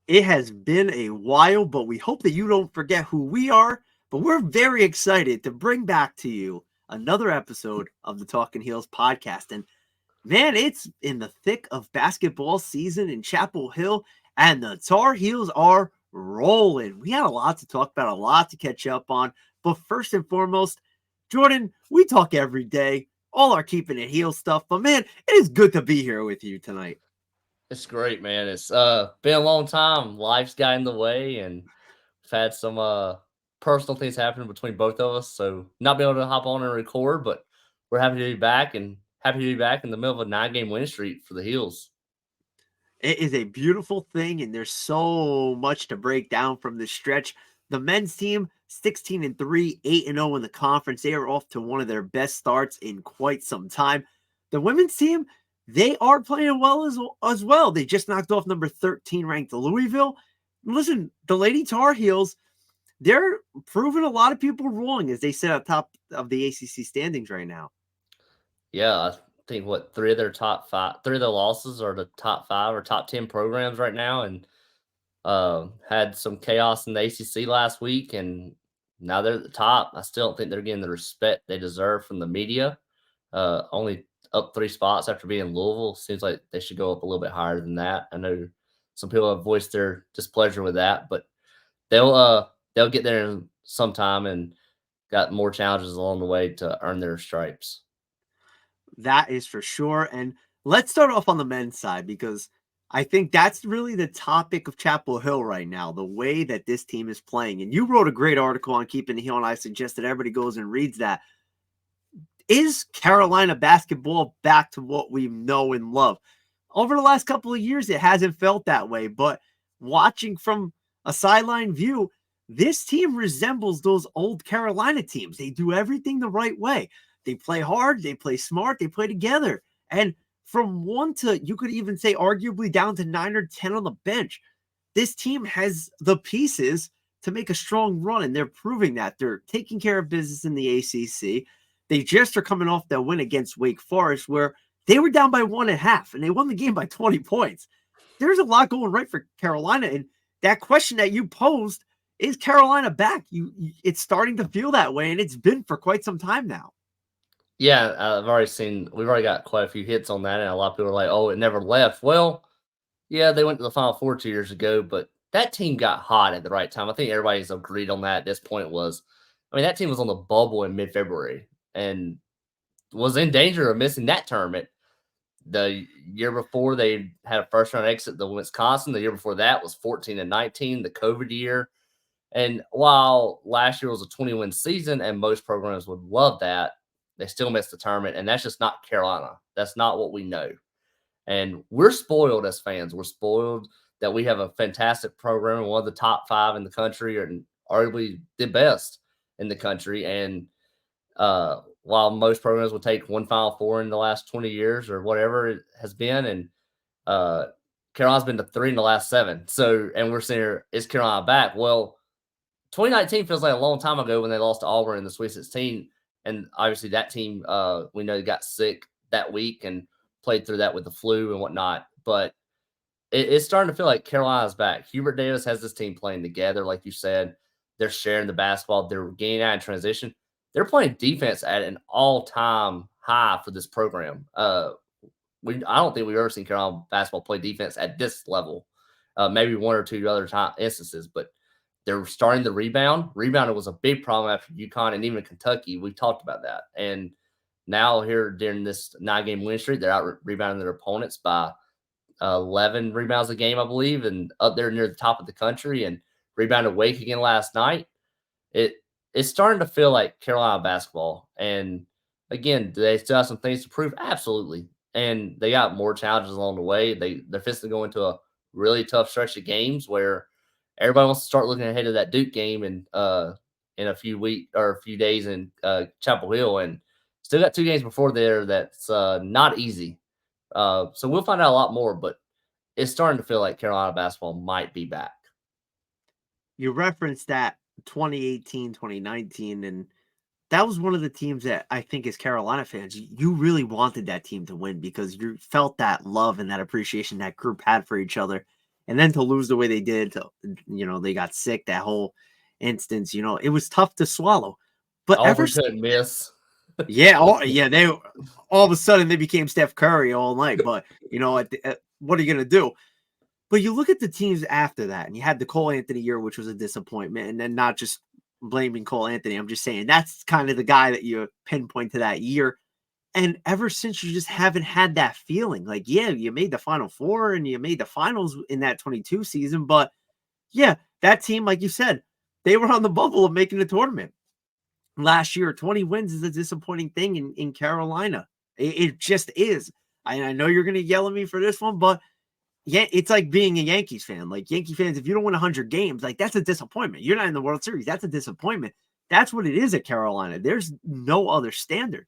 It has been a while, but we hope that you don't forget who we are. But we're very excited to bring back to you another episode of the Talkin Heels podcast. And man, it's in the thick of basketball season in Chapel Hill, and the Tar Heels are rolling. We had a lot to talk about, a lot to catch up on. But first and foremost, Jordan, we talk every day, all our keeping it heel stuff. But man, it is good to be here with you tonight. It's great, man. It's been a long time. Life's got in the way, and we've had some personal things happen between both of us. So not being able to hop on and record, but we're happy to be back and happy to be back in the middle of a 9 game winning streak for the Heels. It is a beautiful thing, and there's so much to break down from this stretch. The men's team, 16-3, 8-0 in the conference. They are off to one of their best starts in quite some time. The women's team, they are playing well as well. They just knocked off number 13 ranked Louisville. Listen, the Lady Tar Heels, they're proving a lot of people wrong as they sit at top of the ACC standings right now. Yeah, I think what three of their top five, three of their losses are the top five or top 10 programs right now, and had some chaos in the ACC last week, and now they're at the top. I still don't think they're getting the respect they deserve from the media. Only up 3 spots after being Louisville. Seems like they should go up a little bit higher than that. I know some people have voiced their displeasure with that, but they'll get there sometime and got more challenges along the way to earn their stripes. That is for sure. And let's start off on the men's side because I think that's really the topic of Chapel Hill right now, the way that this team is playing. And you wrote a great article on Keeping the Heel, and I suggest that everybody goes and reads that. Is Carolina basketball back to what we know and love? Over the last couple of years, it hasn't felt that way. But watching from a sideline view, this team resembles those old Carolina teams. They do everything the right way. They play hard, they play smart, they play together. And from one to, you could even say, arguably down to 9 or 10 on the bench, this team has the pieces to make a strong run. And they're proving that they're taking care of business in the ACC. They just are coming off that win against Wake Forest, where they were down by 1.5 and they won the game by 20 points. There's a lot going right for Carolina. And that question that you posed, is Carolina back? It's starting to feel that way, and it's been for quite some time now. Yeah, we've already got quite a few hits on that, and a lot of people are like, oh, it never left. Well, yeah, they went to the Final Four 2 years ago, but that team got hot at the right time. I think everybody's agreed on that at this point. That team was on the bubble in mid-February and was in danger of missing that tournament. The year before, they had a first-round exit to Wisconsin. The year before that was 14-19, the COVID year. And while last year was a 20-win season, and most programs would love that, they still missed the tournament, and that's just not Carolina. That's not what we know. And we're spoiled as fans. We're spoiled that we have a fantastic program, one of the top five in the country, and arguably the best in the country. And while most programs will take one Final Four in the last 20 years or whatever it has been, and uh, Carolina's been to 3 in the last 7. So, and we're saying, here, is Carolina back? Well, 2019 feels like a long time ago when they lost to Auburn in the Sweet 16. And obviously that team, we know, got sick that week and played through that with the flu and whatnot. But it's starting to feel like Carolina's back. Hubert Davis has this team playing together, like you said. They're sharing the basketball. They're getting out in transition. They're playing defense at an all-time high for this program. I don't think we've ever seen Carolina basketball play defense at this level. Maybe one or two other instances, but they're starting the rebound. Rebounding was a big problem after UConn and even Kentucky. We talked about that. And now here during this 9 game win streak, they're out rebounding their opponents by 11 rebounds a game, I believe, and up there near the top of the country, and rebounded Wake again last night. It's starting to feel like Carolina basketball. And again, do they still have some things to prove? Absolutely. And they got more challenges along the way. They're fixing to go into a really tough stretch of games where everybody wants to start looking ahead of that Duke game in a few weeks or a few days in Chapel Hill, and still got 2 games before there. That's not easy. So we'll find out a lot more, but it's starting to feel like Carolina basketball might be back. You referenced that 2018, 2019, and that was one of the teams that I think as Carolina fans, you really wanted that team to win because you felt that love and that appreciation that group had for each other. And then to lose the way they did, they got sick, that whole instance, it was tough to swallow. But ever Auburn couldn't miss. yeah, they all of a sudden they became Steph Curry all night. But what are you gonna do? But you look at the teams after that, and you had the Cole Anthony year, which was a disappointment, and then not just blaming Cole Anthony. I'm just saying that's kind of the guy that you pinpoint to that year. And ever since, you just haven't had that feeling. Like, yeah, you made the Final Four and you made the finals in that 22 season, but yeah, that team, like you said, they were on the bubble of making the tournament last year. 20 wins is a disappointing thing in Carolina. It just is. I know you're going to yell at me for this one, but yeah, it's like being a Yankees fan. Like, Yankee fans, if you don't win 100 games, like, that's a disappointment. You're not in the World Series. That's a disappointment. That's what it is at Carolina. There's no other standard.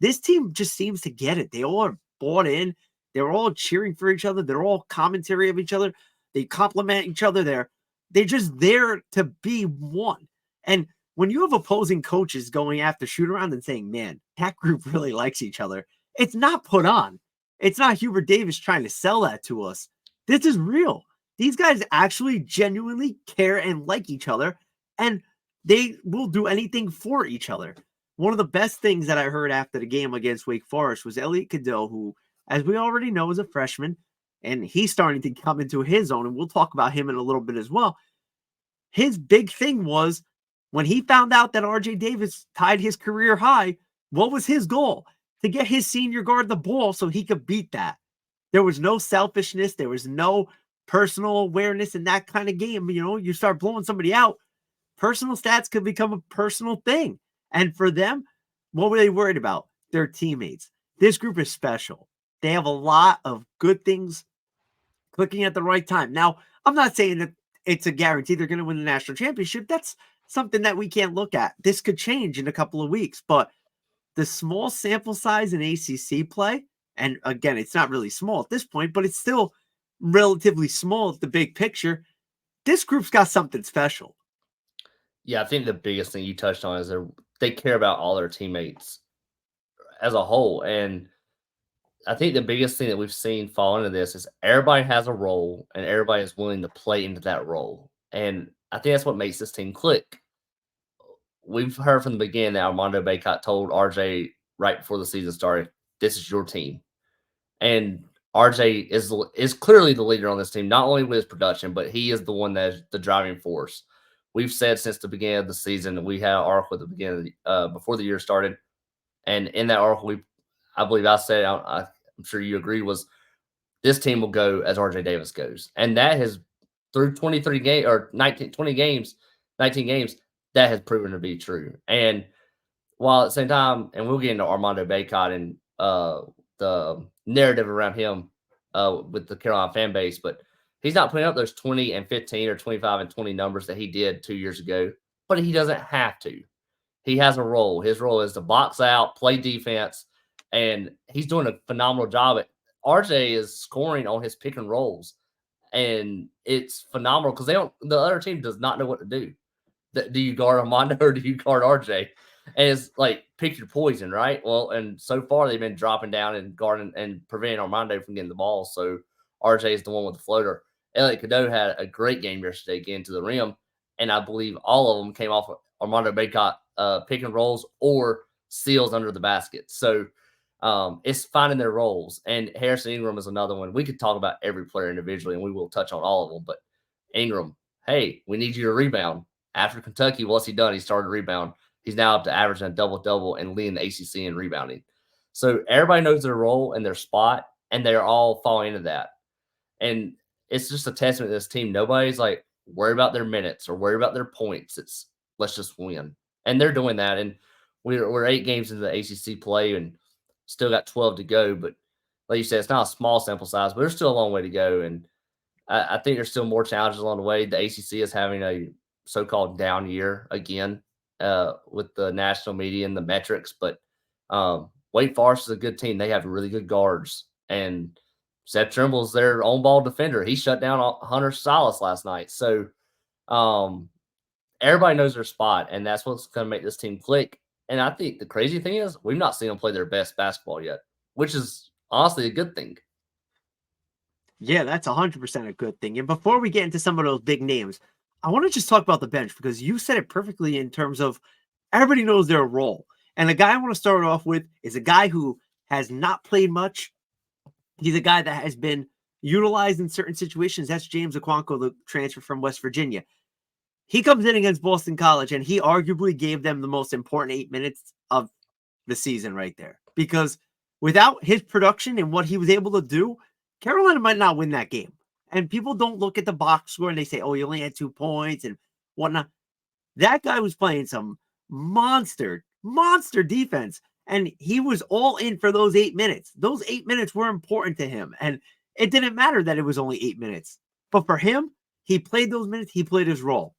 This team just seems to get it. They all are bought in. They're all cheering for each other. They're all commentary of each other. They compliment each other. They're just there to be one. And when you have opposing coaches going after shoot around and saying, man, that group really likes each other, it's not put on. It's not Hubert Davis trying to sell that to us. This is real. These guys actually genuinely care and like each other, and they will do anything for each other. One of the best things that I heard after the game against Wake Forest was Elliot Cadeau, who, as we already know, is a freshman, and he's starting to come into his own, and we'll talk about him in a little bit as well. His big thing was when he found out that RJ Davis tied his career high, what was his goal? To get his senior guard the ball so he could beat that. There was no selfishness. There was no personal awareness in that kind of game. You start blowing somebody out, personal stats could become a personal thing. And for them, what were they worried about? Their teammates. This group is special. They have a lot of good things clicking at the right time. Now, I'm not saying that it's a guarantee they're going to win the national championship. That's something that we can't look at. This could change in a couple of weeks, but the small sample size in ACC play, and again, it's not really small at this point, but it's still relatively small at the big picture. This group's got something special. Yeah, I think the biggest thing you touched on is they care about all their teammates as a whole. And I think the biggest thing that we've seen fall into this is everybody has a role and everybody is willing to play into that role. And I think that's what makes this team click. We've heard from the beginning that Armando Baycott told RJ right before the season started, "This is your team," and RJ is clearly the leader on this team, not only with his production, but he is the one that is the driving force. We've said since the beginning of the season that we had an article at the beginning of before the year started, and in that article, I believe I said, I'm sure you agree, was this team will go as RJ Davis goes, and that has through 23 game or 19, 20 games, 19 games, that has proven to be true. And while at the same time, and we'll get into Armando Baycott and the narrative around him with the Carolina fan base, but he's not putting up those 20 and 15 or 25 and 20 numbers that he did 2 years ago, but he doesn't have to. He has a role. His role is to box out, play defense, and he's doing a phenomenal job. RJ is scoring on his pick and rolls, and it's phenomenal because the other team does not know what to do. Do you guard Armando or do you guard RJ? And it's like pick your poison, right? Well, and so far they've been dropping down and guarding and preventing Armando from getting the ball. So RJ is the one with the floater. Elliot Cadeau had a great game yesterday getting to the rim, and I believe all of them came off of Armando Baycott pick and rolls or seals under the basket. So it's finding their roles. And Harrison Ingram is another one. We could talk about every player individually, and we will touch on all of them. But Ingram, hey, we need you to rebound. After Kentucky, what's he done? He started to rebound. He's now up to averaging a double-double and leading the ACC in rebounding. So everybody knows their role and their spot, and they're all falling into that. And it's just a testament to this team. Nobody's like worried about their minutes or worried about their points. It's let's just win. And they're doing that. And we're 8 games into the ACC play and still got 12 to go. But like you said, it's not a small sample size, but there's still a long way to go. And I think there's still more challenges along the way. The ACC is having a so-called down year again with the national media and the metrics. But Wake Forest is a good team. They have really good guards. And Seth Trimble's their own ball defender. He shut down Hunter Salas last night. So everybody knows their spot, and that's what's going to make this team click. And I think the crazy thing is we've not seen them play their best basketball yet, which is honestly a good thing. Yeah, that's 100% a good thing. And before we get into some of those big names, I want to just talk about the bench because you said it perfectly in terms of everybody knows their role. And the guy I want to start off with is a guy who has not played much. He's a guy that has been utilized in certain situations. That's James Okonkwo, the transfer from West Virginia. He comes in against Boston College, and he arguably gave them the most important 8 minutes of the season right there. Because without his production and what he was able to do, Carolina might not win that game. And people don't look at the box score and they say, oh, he only had 2 points and whatnot. That guy was playing some monster defense. And he was all in for those 8 minutes. Those 8 minutes were important to him. And it didn't matter that it was only 8 minutes. But for him, he played those minutes, he played his role.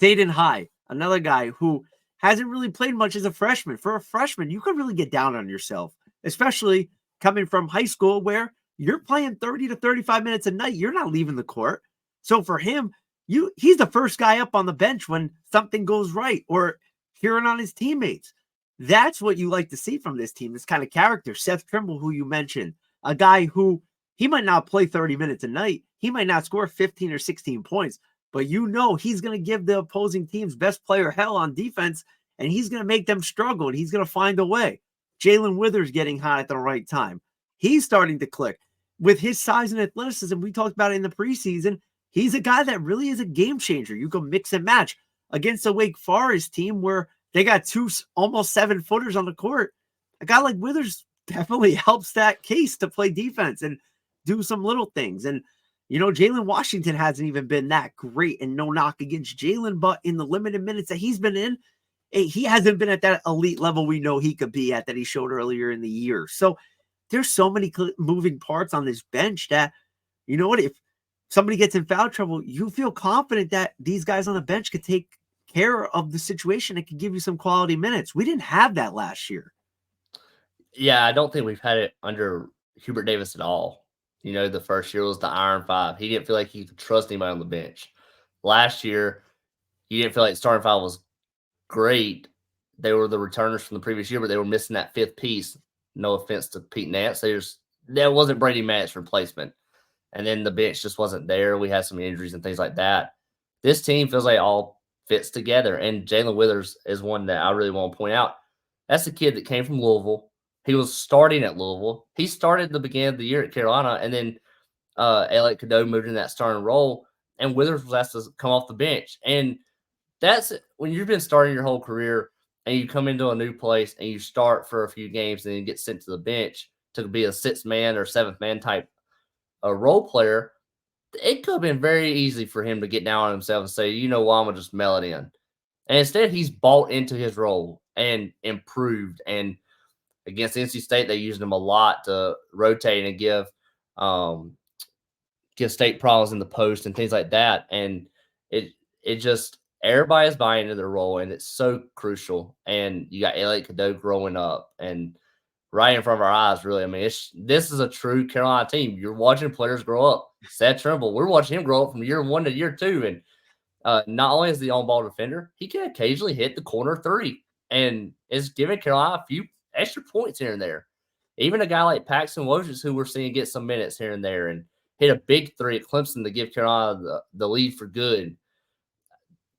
Zayden High, another guy who hasn't really played much as a freshman. For a freshman, you could really get down on yourself, especially coming from high school where you're playing 30 to 35 minutes a night. You're not leaving the court. So for him, he's the first guy up on the bench when something goes right or cheering on his teammates. That's what you like to see from this team, this kind of character. Seth Trimble, who you mentioned, a guy who he might not play 30 minutes a night. He might not score 15 or 16 points, but he's going to give the opposing team's best player hell on defense, and he's going to make them struggle, and he's going to find a way. Jalen Withers getting hot at the right time. He's starting to click. With his size and athleticism, we talked about it in the preseason, he's a guy that really is a game changer. You can mix and match against a Wake Forest team where they got two almost 7-footers on the court. A guy like Withers definitely helps that case to play defense and do some little things. And Jalen Washington hasn't even been that great, and no knock against Jalen, but in the limited minutes that he's been in, he hasn't been at that elite level we know he could be at that he showed earlier in the year. So there's so many moving parts on this bench that, if somebody gets in foul trouble, you feel confident that these guys on the bench could take care of the situation and can give you some quality minutes. We didn't have that last year. Yeah, I don't think we've had it under Hubert Davis at all. The first year was the Iron Five. He didn't feel like he could trust anybody on the bench. Last year, he didn't feel like starting five was great. They were the returners from the previous year, but they were missing that fifth piece. No offense to Pete Nance. That wasn't Brady Matt's replacement. And then the bench just wasn't there. We had some injuries and things like that. This team feels like it all fits together. And Jalen Withers is one that I really want to point out. That's the kid that came from Louisville. He was starting at Louisville. He started the beginning of the year at Carolina, and then Elliot Cadeau moved in that starting role, and Withers was asked to come off the bench. And that's when you've been starting your whole career and you come into a new place and you start for a few games and then get sent to the bench to be a sixth man or seventh man type role player. It could have been very easy for him to get down on himself and say, I'm going to just mail it in. And instead, he's bought into his role and improved. And against NC State, they used him a lot to rotate and give State problems in the post and things like that. And it just everybody's buying into their role, and it's so crucial. And you got Elliot Cadeau growing up, and right in front of our eyes, really. I mean, this is a true Carolina team. You're watching players grow up. Seth Trimble, we're watching him grow up from year 1 to year 2, and not only is the on-ball defender, he can occasionally hit the corner three, and it's giving Carolina a few extra points here and there. Even a guy like Paxton Wojcik, who we're seeing get some minutes here and there, and hit a big three at Clemson to give Carolina the lead for good.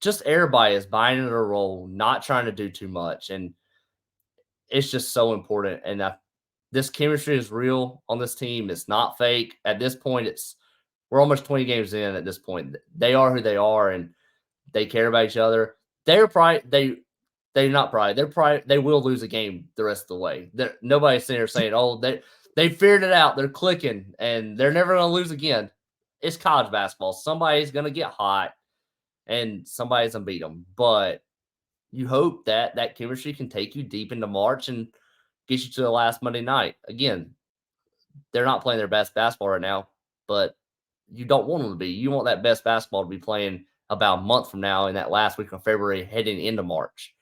Just everybody is buying into their role, not trying to do too much, and it's just so important. And this chemistry is real on this team. It's not fake. At this point, we're almost 20 games in at this point. They are who they are, and they care about each other. They're probably they're not probably. They're probably they will lose a game the rest of the way. Nobody's sitting there saying, "Oh, they figured it out. They're clicking, and they're never going to lose again." It's college basketball. Somebody's going to get hot, and somebody's going to beat them. But you hope that chemistry can take you deep into March and get you to the last Monday night. Again, they're not playing their best basketball right now, but you don't want them to be. You want that best basketball to be playing about a month from now in that last week of February heading into March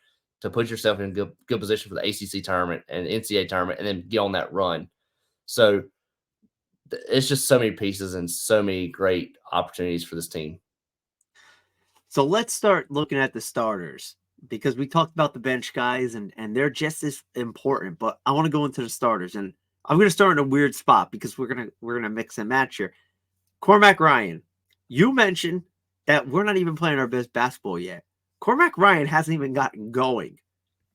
to put yourself in good position for the ACC tournament and NCAA tournament and then get on that run. So it's just so many pieces and so many great opportunities for this team. So let's start looking at the starters because we talked about the bench guys and they're just as important, but I want to go into the starters. And I'm gonna start in a weird spot because we're gonna mix and match here. Cormac Ryan, you mentioned that we're not even playing our best basketball yet. Cormac Ryan hasn't even gotten going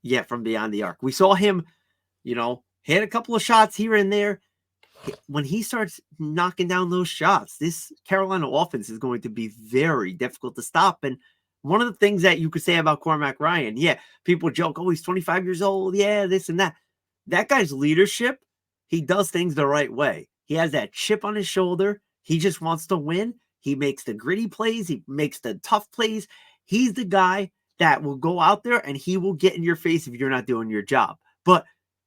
yet from beyond the arc. We saw him, hit a couple of shots here and there. When he starts knocking down those shots, this Carolina offense is going to be very difficult to stop. And one of the things that you could say about Cormac Ryan, yeah, people joke, oh, he's 25 years old. Yeah, this and that. That guy's leadership, he does things the right way. He has that chip on his shoulder. He just wants to win. He makes the gritty plays. He makes the tough plays. He's the guy that will go out there and he will get in your face if you're not doing your job. But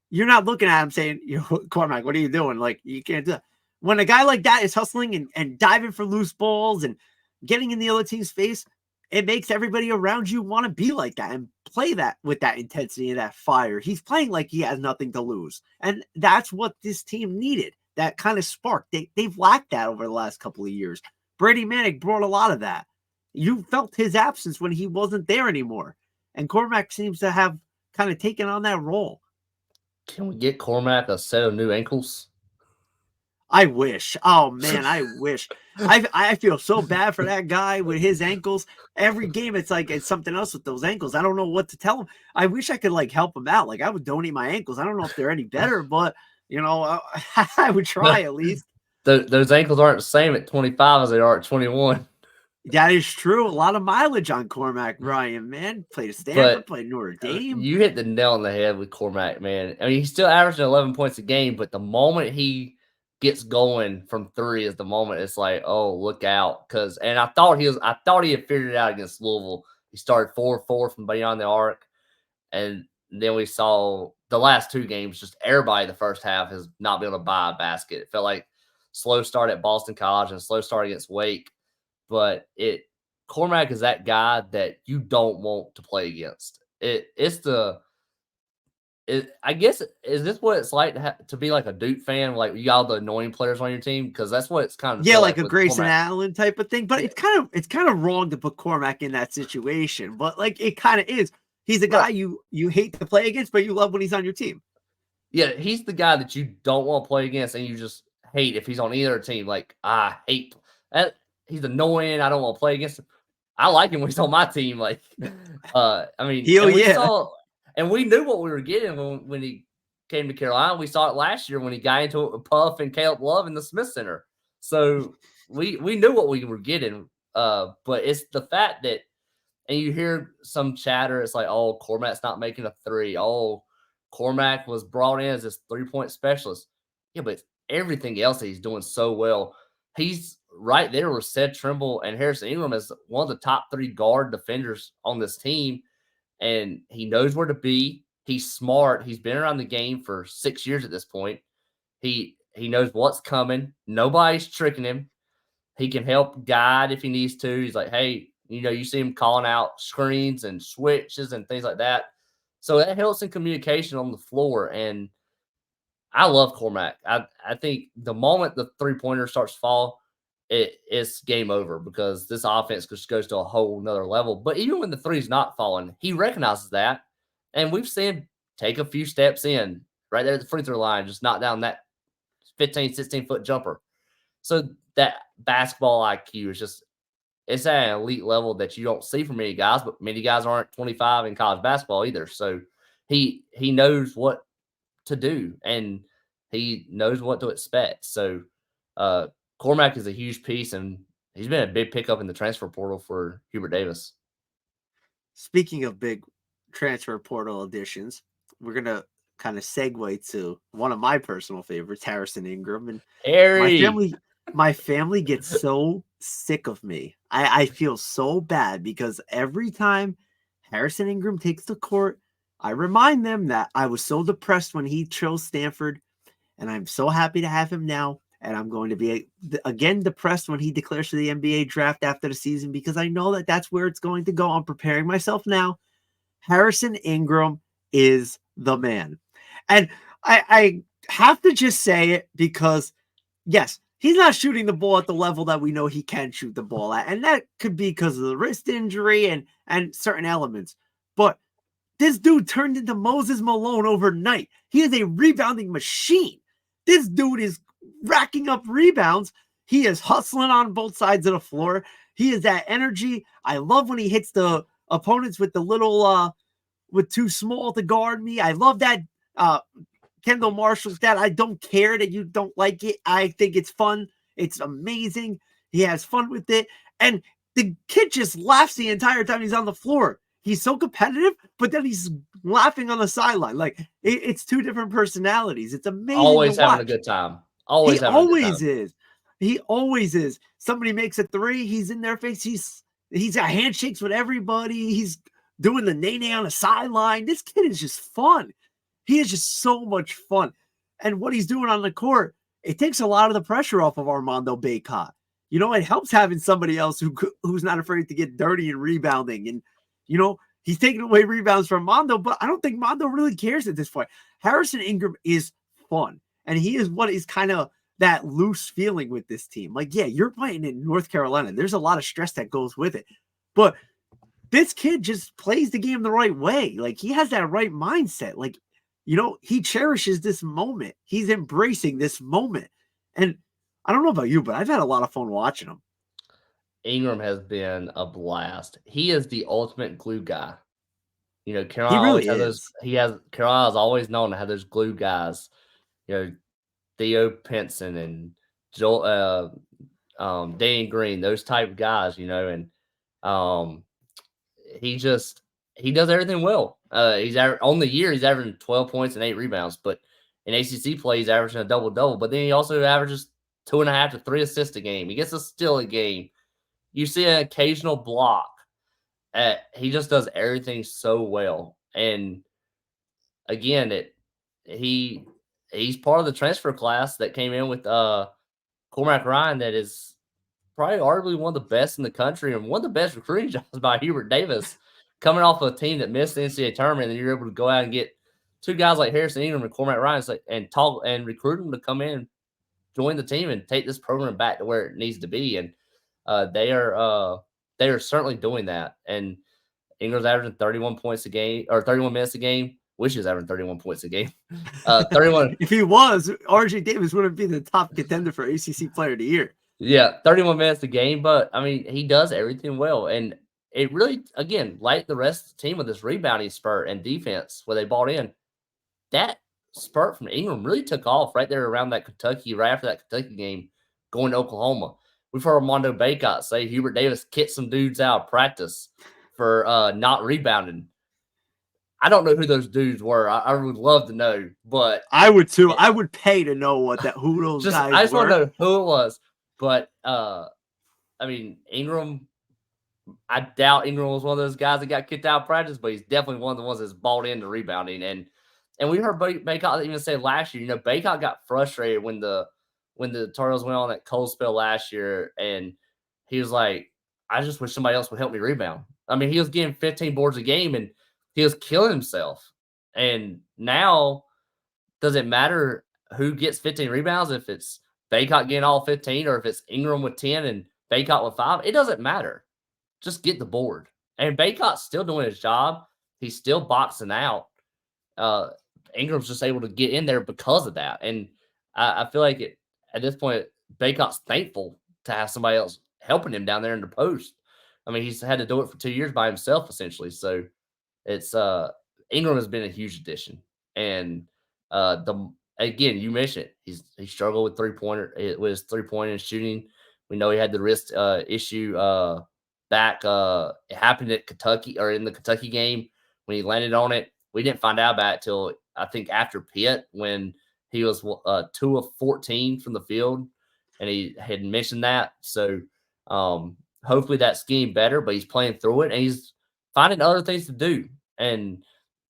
you're not looking at him saying, Cormac, what are you doing? Like, you can't do that. When a guy like that is hustling and diving for loose balls and getting in the other team's face, it makes everybody around you want to be like that and play that with that intensity and that fire. He's playing like he has nothing to lose. And that's what this team needed, that kind of spark. They've lacked that over the last couple of years. Brady Manick brought a lot of that. You felt his absence when he wasn't there anymore. And Cormac seems to have kind of taken on that role. Can we get Cormac a set of new ankles? I wish. Oh man, I wish. I feel so bad for that guy with his ankles. Every game, it's like it's something else with those ankles. I don't know what to tell him. I wish I could like help him out. Like I would donate my ankles. I don't know if they're any better, but I would try at least. Those ankles aren't the same at 25 as they are at 21. That is true. A lot of mileage on Cormac Ryan, man. Played at Stanford, played Notre Dame. You hit the nail on the head with Cormac, man. I mean, he's still averaging 11 points a game, but the moment he gets going from three is the moment it's like, oh, look out. And I thought he had figured it out against Louisville. He started 4-4 from beyond the arc. And then we saw the last two games, just everybody the first half has not been able to buy a basket. It felt like slow start at Boston College and slow start against Wake. But Cormac is that guy that you don't want to play against. I guess, is this what it's like to be like a Duke fan? Like you got all the annoying players on your team? Because that's what it's kind of like a Grayson Allen type of thing. But it's kind of wrong to put Cormac in that situation. But like it kind of is. He's a guy you hate to play against, but you love when he's on your team. Yeah, he's the guy that you don't want to play against, and you just hate if he's on either team. Like I hate that. He's annoying. I don't want to play against him. I like him when he's on my team. Like, I mean, and we knew what we were getting when he came to Carolina. We saw it last year when he got into it with Puff and Caleb Love in the Smith Center. So we knew what we were getting. But it's the fact that, and you hear some chatter, it's like, oh, Cormac's not making a three. Oh, Cormac was brought in as this 3-point specialist. Yeah, but everything else that he's doing so well. He's right there with Seth Trimble and Harrison Ingram as one of the top 3 guard defenders on this team. And he knows where to be. He's smart. He's been around the game for 6 years at this point. He knows what's coming. Nobody's tricking him. He can help guide if he needs to. He's like, hey, you see him calling out screens and switches and things like that. So that helps in communication on the floor. And I love Cormac. I think the moment the 3-pointer starts to fall, it's game over because this offense just goes to a whole nother level. But even when the three's not falling, he recognizes that. And we've seen him take a few steps in right there at the free throw line, just knock down that 15, 16-foot jumper. So that basketball IQ is just, it's at an elite level that you don't see from many guys, but many guys aren't 25 in college basketball either. So he knows what to do and he knows what to expect. So Cormac is a huge piece, and he's been a big pickup in the transfer portal for Hubert Davis. Speaking of big transfer portal additions, we're going to kind of segue to one of my personal favorites, Harrison Ingram. And my family gets so sick of me. I feel so bad because every time Harrison Ingram takes the court, I remind them that I was so depressed when he chose Stanford, and I'm so happy to have him now. And I'm going to be, again, depressed when he declares for the NBA draft after the season because I know that that's where it's going to go. I'm preparing myself now. Harrison Ingram is the man. And I have to just say it because, yes, he's not shooting the ball at the level that we know he can shoot the ball at. And that could be because of the wrist injury and certain elements. But this dude turned into Moses Malone overnight. He is a rebounding machine. This dude is racking up rebounds. He is hustling on both sides of the floor. He is that energy. I love when he hits the opponents with the little with too small to guard me. I love that Kendall Marshall's that. I don't care that you don't like it. I think it's fun. It's amazing. He has fun with it. And the kid just laughs the entire time he's on the floor. He's so competitive, but then he's laughing on the sideline. Like it's two different personalities. It's amazing to Always having a watch. good time. He Always having a good always time. is. He always is. Somebody makes a three, he's in their face. He's got handshakes with everybody. He's doing the nay-nay on the sideline. This kid is just fun. He is just so much fun. And what he's doing on the court, it takes a lot of the pressure off of Armando Bacot. You know, it helps having somebody else who's not afraid to get dirty and rebounding. And, you know, he's taking away rebounds from Mondo, but I don't think Mondo really cares at this point. Harrison Ingram is fun. And he is what is kind of that loose feeling with this team. Like, yeah, you're playing in North Carolina. There's a lot of stress that goes with it. But this kid just plays the game the right way. Like, he has that right mindset. Like, you know, he cherishes this moment. He's embracing this moment. And I don't know about you, but I've had a lot of fun watching him. Ingram has been a blast. He is the ultimate glue guy. You know, He Carolina really always has those. is. Carolina's always known to have those glue guys. You know, Theo Pinson and Joel, Danny Green, those type of guys. You know, and um, he does everything well. He's on the year he's averaging 12 points and 8 rebounds, but in ACC play he's averaging a double. But then he also averages 2.5 to 3 assists a game. He gets a steal a game. You see an occasional block. He just does everything so well. And again, he's part of the transfer class that came in with Cormac Ryan that is probably arguably one of the best in the country and one of the best recruiting jobs by Hubert Davis, coming off of a team that missed the NCAA tournament, and you're able to go out and get two guys like Harrison Ingram and Cormac Ryan and recruit them to come in, join the team, and take this program back to where it needs to be. And they are certainly doing that. And Ingram's averaging 31 points a game or 31 minutes a game. Wish he was averaging 31 points a game. 31. If he was, RJ Davis wouldn't be the top contender for ACC Player of the Year. Yeah, 31 minutes a game, but I mean, he does everything well. And it really, again, like the rest of the team with this rebounding spurt and defense where they bought in, that spurt from Ingram really took off right there around that Kentucky, right after that Kentucky game, going to Oklahoma. We've heard Armando Bacot say Hubert Davis kicked some dudes out of practice for not rebounding. I don't know who those dudes were. I would love to know, but I would too. I would pay to know who those guys were. I just want to know who it was. But I mean, Ingram, I doubt Ingram was one of those guys that got kicked out of practice, but he's definitely one of the ones that's bought into rebounding. And we heard Bacot even say last year, you know, Bacot got frustrated when the Tar Heels went on that cold spell last year, and he was like, I just wish somebody else would help me rebound. I mean, he was getting 15 boards a game, and he was killing himself. And now, does it matter who gets 15 rebounds if it's Bacot getting all 15 or if it's Ingram with 10 and Bacot with 5? It doesn't matter. Just get the board. And Bacot's still doing his job. He's still boxing out. Ingram's just able to get in there because of that. And I feel like at this point, Bacot's thankful to have somebody else helping him down there in the post. I mean, he's had to do it for 2 years by himself, essentially. So it's Ingram has been a huge addition. And again, you mentioned he struggled with with his 3-pointer shooting. We know he had the wrist issue back. It happened at Kentucky or in the Kentucky game when he landed on it. We didn't find out about it till I think after Pitt when he was 2 of 14 from the field, and he had mentioned that. So hopefully that's getting better, but he's playing through it and he's finding other things to do, and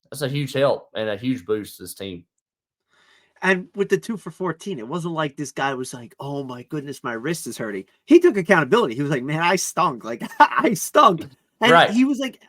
that's a huge help and a huge boost to this team. And with the 2 for 14, it wasn't like this guy was like, oh my goodness, my wrist is hurting. He took accountability. He was like, man, I stunk. Like, I stunk. And Right. he was like,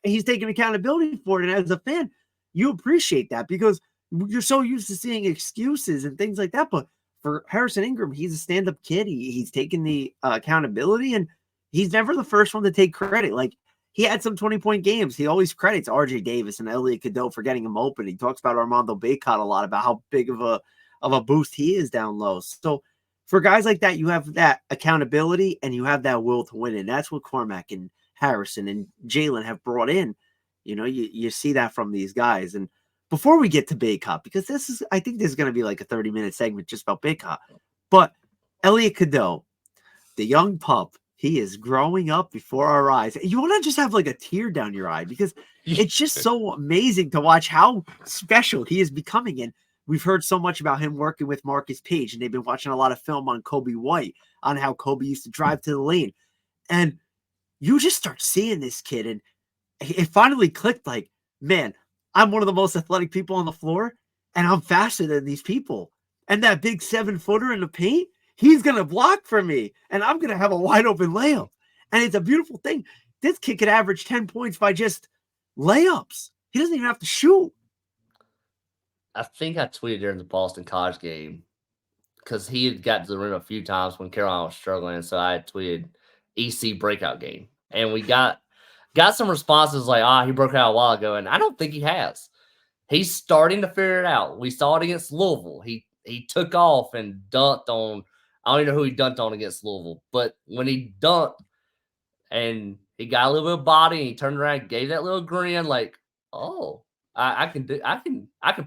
he's taking accountability for it. And as a fan, you appreciate that because you're so used to seeing excuses and things like that. But for Harrison Ingram, he's a stand-up kid. He's taking the accountability, and he's never the first one to take credit. Like, he had some 20-point games. He always credits RJ Davis and Elliot Cadeau for getting him open. He talks about Armando Bacot a lot, about how big of of a boost he is down low. So for guys like that, you have that accountability and you have that will to win. And that's what Cormac and Harrison and Jalen have brought in. You see that from these guys. And before we get to Big Hop, because I think this is going to be like a 30-minute segment just about Big Hop. But Elliot Cadeau, the young pup, he is growing up before our eyes. You want to just have like a tear down your eye because it's just so amazing to watch how special he is becoming. And we've heard so much about him working with Marcus Page, and they've been watching a lot of film on Kobe White, on how Kobe used to drive to the lane. And you just start seeing this kid, and it finally clicked like, man, I'm one of the most athletic people on the floor, and I'm faster than these people. And that big 7-footer in the paint, he's going to block for me, and I'm going to have a wide open layup. And it's a beautiful thing. This kid could average 10 points by just layups. He doesn't even have to shoot. I think I tweeted during the Boston College game because he had got to the rim a few times when Carolina was struggling. So I tweeted EC breakout game. And we got some responses like, he broke out a while ago. And I don't think he has. He's starting to figure it out. We saw it against Louisville. He took off and dunked on, I don't even know who he dunked on against Louisville. But when he dunked and he got a little bit of body and he turned around and gave that little grin like, oh, I can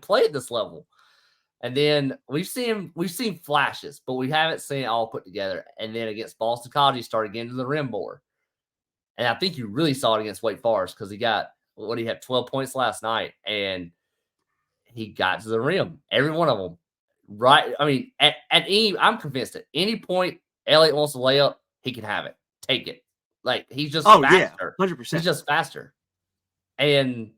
play at this level. And then we've seen flashes, but we haven't seen it all put together. And then against Boston College, he started getting to the rim more. And I think you really saw it against Wake Forest because he had 12 points last night, and he got to the rim. Every one of them. Right. I mean, I'm convinced at any point Elliott wants to lay up, he can have it. Take it. Like, he's just faster. Yeah, 100%. He's just faster. And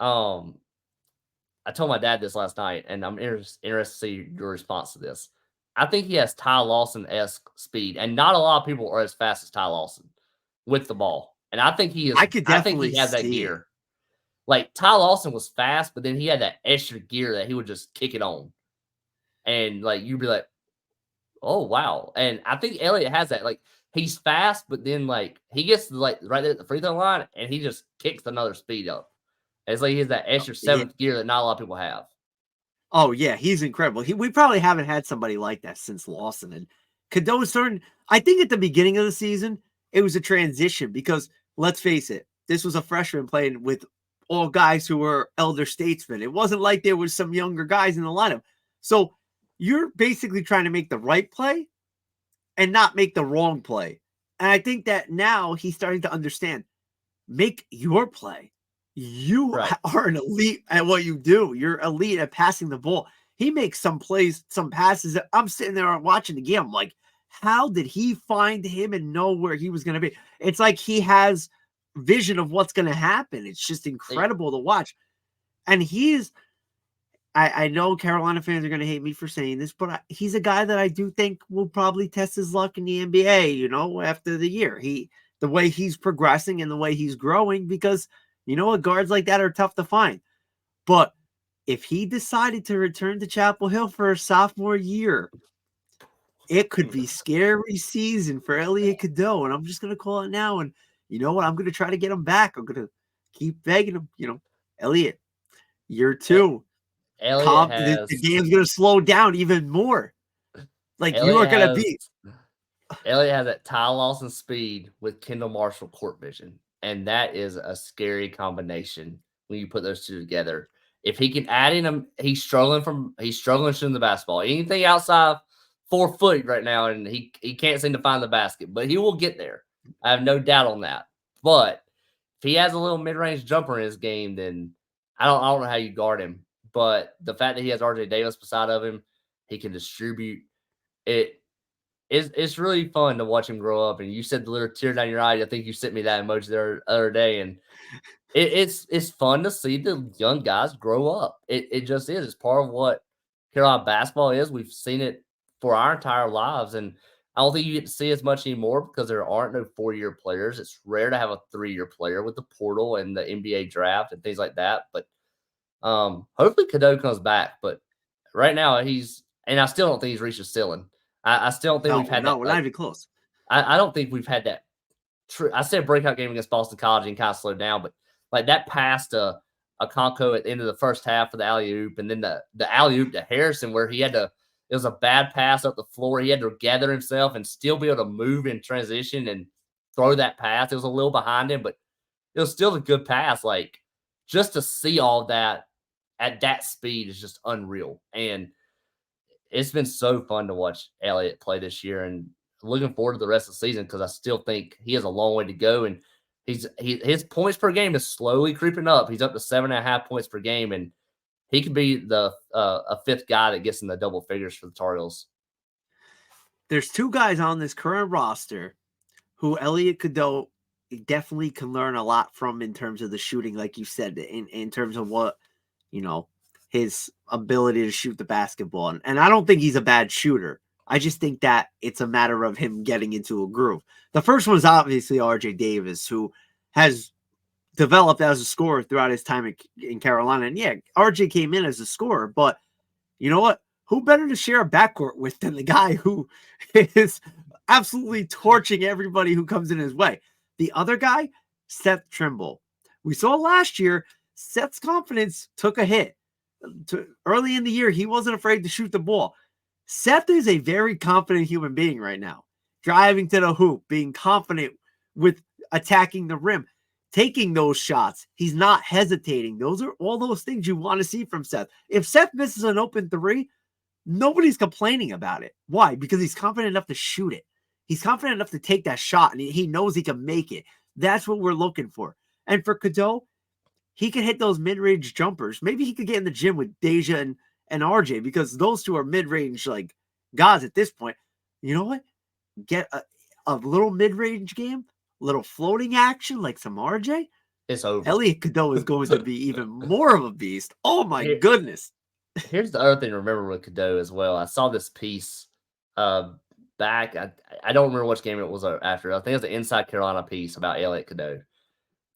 I told my dad this last night, and I'm interested to see your response to this. I think he has Ty Lawson-esque speed, and not a lot of people are as fast as Ty Lawson with the ball. And I think he is. I think he has that gear. Like, Ty Lawson was fast, but then he had that extra gear that he would just kick it on. And, like, you'd be like, oh, wow. And I think Elliott has that. Like, he's fast, but then, like, he gets, like, right there at the free throw line, and he just kicks another speed up. It's like he has that extra seventh gear that not a lot of people have. Oh, yeah, he's incredible. We probably haven't had somebody like that since Lawson. And Cadeau starting, I think at the beginning of the season, it was a transition because, let's face it, this was a freshman playing with all guys who were elder statesmen. It wasn't like there was some younger guys in the lineup. So you're basically trying to make the right play and not make the wrong play. And I think that now he's starting to understand, make your play. You are an elite at what you do. You're elite at passing the ball. He makes some plays, some passes that I'm sitting there watching the game. I'm like, how did he find him and know where he was going to be? It's like he has vision of what's going to happen. It's just incredible to watch. And I know Carolina fans are going to hate me for saying this, but he's a guy that I do think will probably test his luck in the NBA, after the year. The way he's progressing and the way he's growing, because guards like that are tough to find. But if he decided to return to Chapel Hill for a sophomore year, it could be scary season for Elliot Cadeau. And I'm just going to call it now. And you know what? I'm going to try to get him back. I'm going to keep begging him, Elliot, year 2. The game's going to slow down even more. Like, Elliot, you are going to be. Elliot has that Ty Lawson speed with Kendall Marshall court vision. And that is a scary combination when you put those two together. If he can add in he's struggling shooting the basketball. Anything outside 4 foot right now, and he can't seem to find the basket. But he will get there. I have no doubt on that. But if he has a little mid-range jumper in his game, then I don't know how you guard him. But the fact that he has RJ Davis beside of him, he can distribute it. It's really fun to watch him grow up. And you said the little tear down your eye. I think you sent me that emoji the other day. And it's fun to see the young guys grow up. It just is. It's part of what Carolina basketball is. We've seen it for our entire lives. And I don't think you get to see as much anymore because there aren't no 4-year players. It's rare to have a 3-year player with the portal and the NBA draft and things like that. But hopefully Cadeau comes back. But right now and I still don't think he's reached his ceiling. I still don't think we've had that. We're not even close. I don't think we've had that. I said breakout game against Boston College and kind of slowed down, but like that pass to Okonkwo at the end of the first half for the alley-oop, and then the alley-oop to Harrison where it was a bad pass up the floor. He had to gather himself and still be able to move in transition and throw that pass. It was a little behind him, but it was still a good pass. Like, just to see all that at that speed is just unreal. And it's been so fun to watch Elliott play this year, and looking forward to the rest of the season because I still think he has a long way to go. And his points per game is slowly creeping up. He's up to 7.5 points per game, and he could be the a fifth guy that gets in the double figures for the Tar Heels. There's two guys on this current roster who Elliott Cadeau definitely can learn a lot from in terms of the shooting, like you said, in terms of what, his ability to shoot the basketball. And I don't think he's a bad shooter. I just think that it's a matter of him getting into a groove. The first one is obviously RJ Davis, who has developed as a scorer throughout his time in Carolina. And yeah, RJ came in as a scorer, but you know what? Who better to share a backcourt with than the guy who is absolutely torching everybody who comes in his way? The other guy, Seth Trimble. We saw last year, Seth's confidence took a hit. Early in the year, he wasn't afraid to shoot the ball. Seth is a very confident human being right now. Driving to the hoop, being confident with attacking the rim, taking those shots. He's not hesitating. Those are all those things you want to see from Seth. If Seth misses an open three, nobody's complaining about it. Why? Because he's confident enough to shoot it. He's confident enough to take that shot, and he knows he can make it. That's what we're looking for. And for Cadeau, he can hit those mid-range jumpers. Maybe he could get in the gym with Deja and RJ, because those two are mid-range like guys at this point. You know what? Get a little mid-range game, a little floating action like some RJ. It's over. Elliott Cadeau is going to be even more of a beast. Oh my goodness. Here's the other thing to remember with Cadeau as well. I saw this piece back. I don't remember which game it was after. I think it was the Inside Carolina piece about Elliott Cadeau.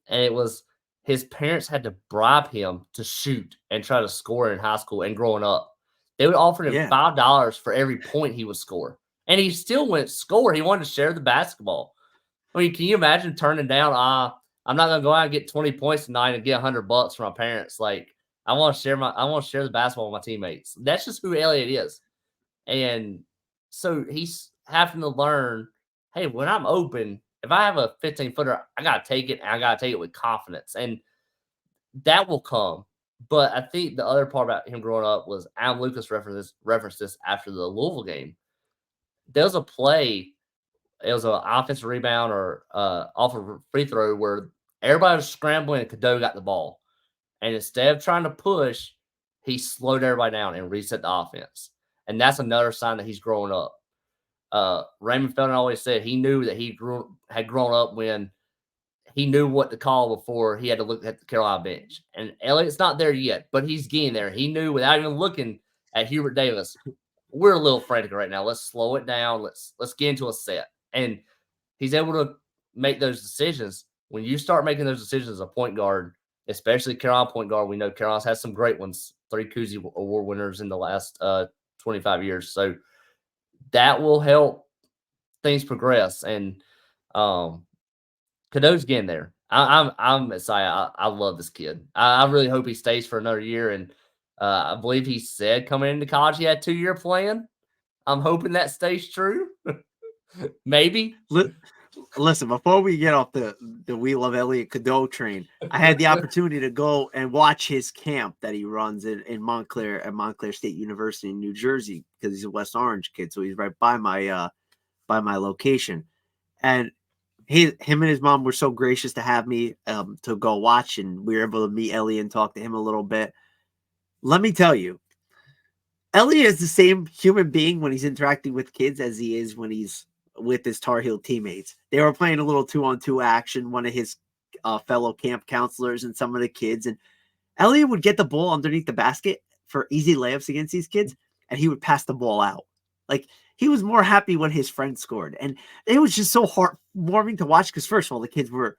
And it was his parents had to bribe him to shoot and try to score in high school and growing up. They would offer him $5 for every point he would score. And he still went score. He wanted to share the basketball. I mean, can you imagine turning down, I'm not going to go out and get 20 points tonight and get $100 from my parents. Like, I want to share the basketball with my teammates. That's just who Elliott is. And so he's having to learn, hey, when I'm open, if I have a 15-footer, I got to take it, and I got to take it with confidence. And that will come. But I think the other part about him growing up was Adam Lucas referenced this after the Louisville game. There was a play, it was an offensive rebound or off a free throw where everybody was scrambling and Cadeau got the ball. And instead of trying to push, he slowed everybody down and reset the offense. And that's another sign that he's growing up. Raymond Felton always said he knew that he had grown up when he knew what to call before he had to look at the Carolina bench. And Elliott's not there yet, but he's getting there. He knew without even looking at Hubert Davis, we're a little frantic right now. Let's slow it down. Let's get into a set. And he's able to make those decisions. When you start making those decisions as a point guard, especially Carolina point guard, we know Carolina's has some great ones, 3 Cousy Award winners in the last 25 years. So that will help things progress. And Cadeau's getting there. I'm excited. I love this kid. I really hope he stays for another year. And I believe he said coming into college he had a 2-year plan. I'm hoping that stays true. Maybe. Listen, before we get off the We Love Elliott Cadeau train, I had the opportunity to go and watch his camp that he runs in Montclair at Montclair State University in New Jersey, because he's a West Orange kid, so he's right by my location. And him and his mom were so gracious to have me to go watch, and we were able to meet Elliott and talk to him a little bit. Let me tell you, Elliott is the same human being when he's interacting with kids as he is when he's with his Tar Heel teammates. They were playing a little 2-on-2 action, one of his fellow camp counselors and some of the kids. And Elliott would get the ball underneath the basket for easy layups against these kids, and he would pass the ball out. Like, he was more happy when his friend scored. And it was just so heartwarming to watch, because first of all, the kids were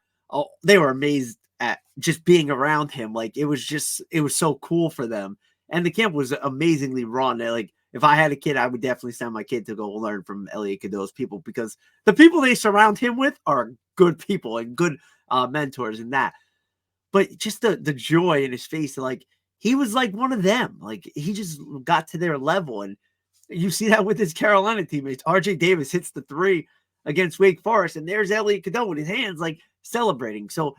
amazed at just being around him. Like, it was so cool for them. And the camp was amazingly run. Like, if I had a kid, I would definitely send my kid to go learn from Elliott Cadeau's people, because the people they surround him with are good people and good mentors in that. but just the joy in his face, like he was like one of them. Like he just got to their level. And you see that with his Carolina teammates. RJ Davis hits the three against Wake Forest, and there's Elliot Cadeau with his hands like celebrating. So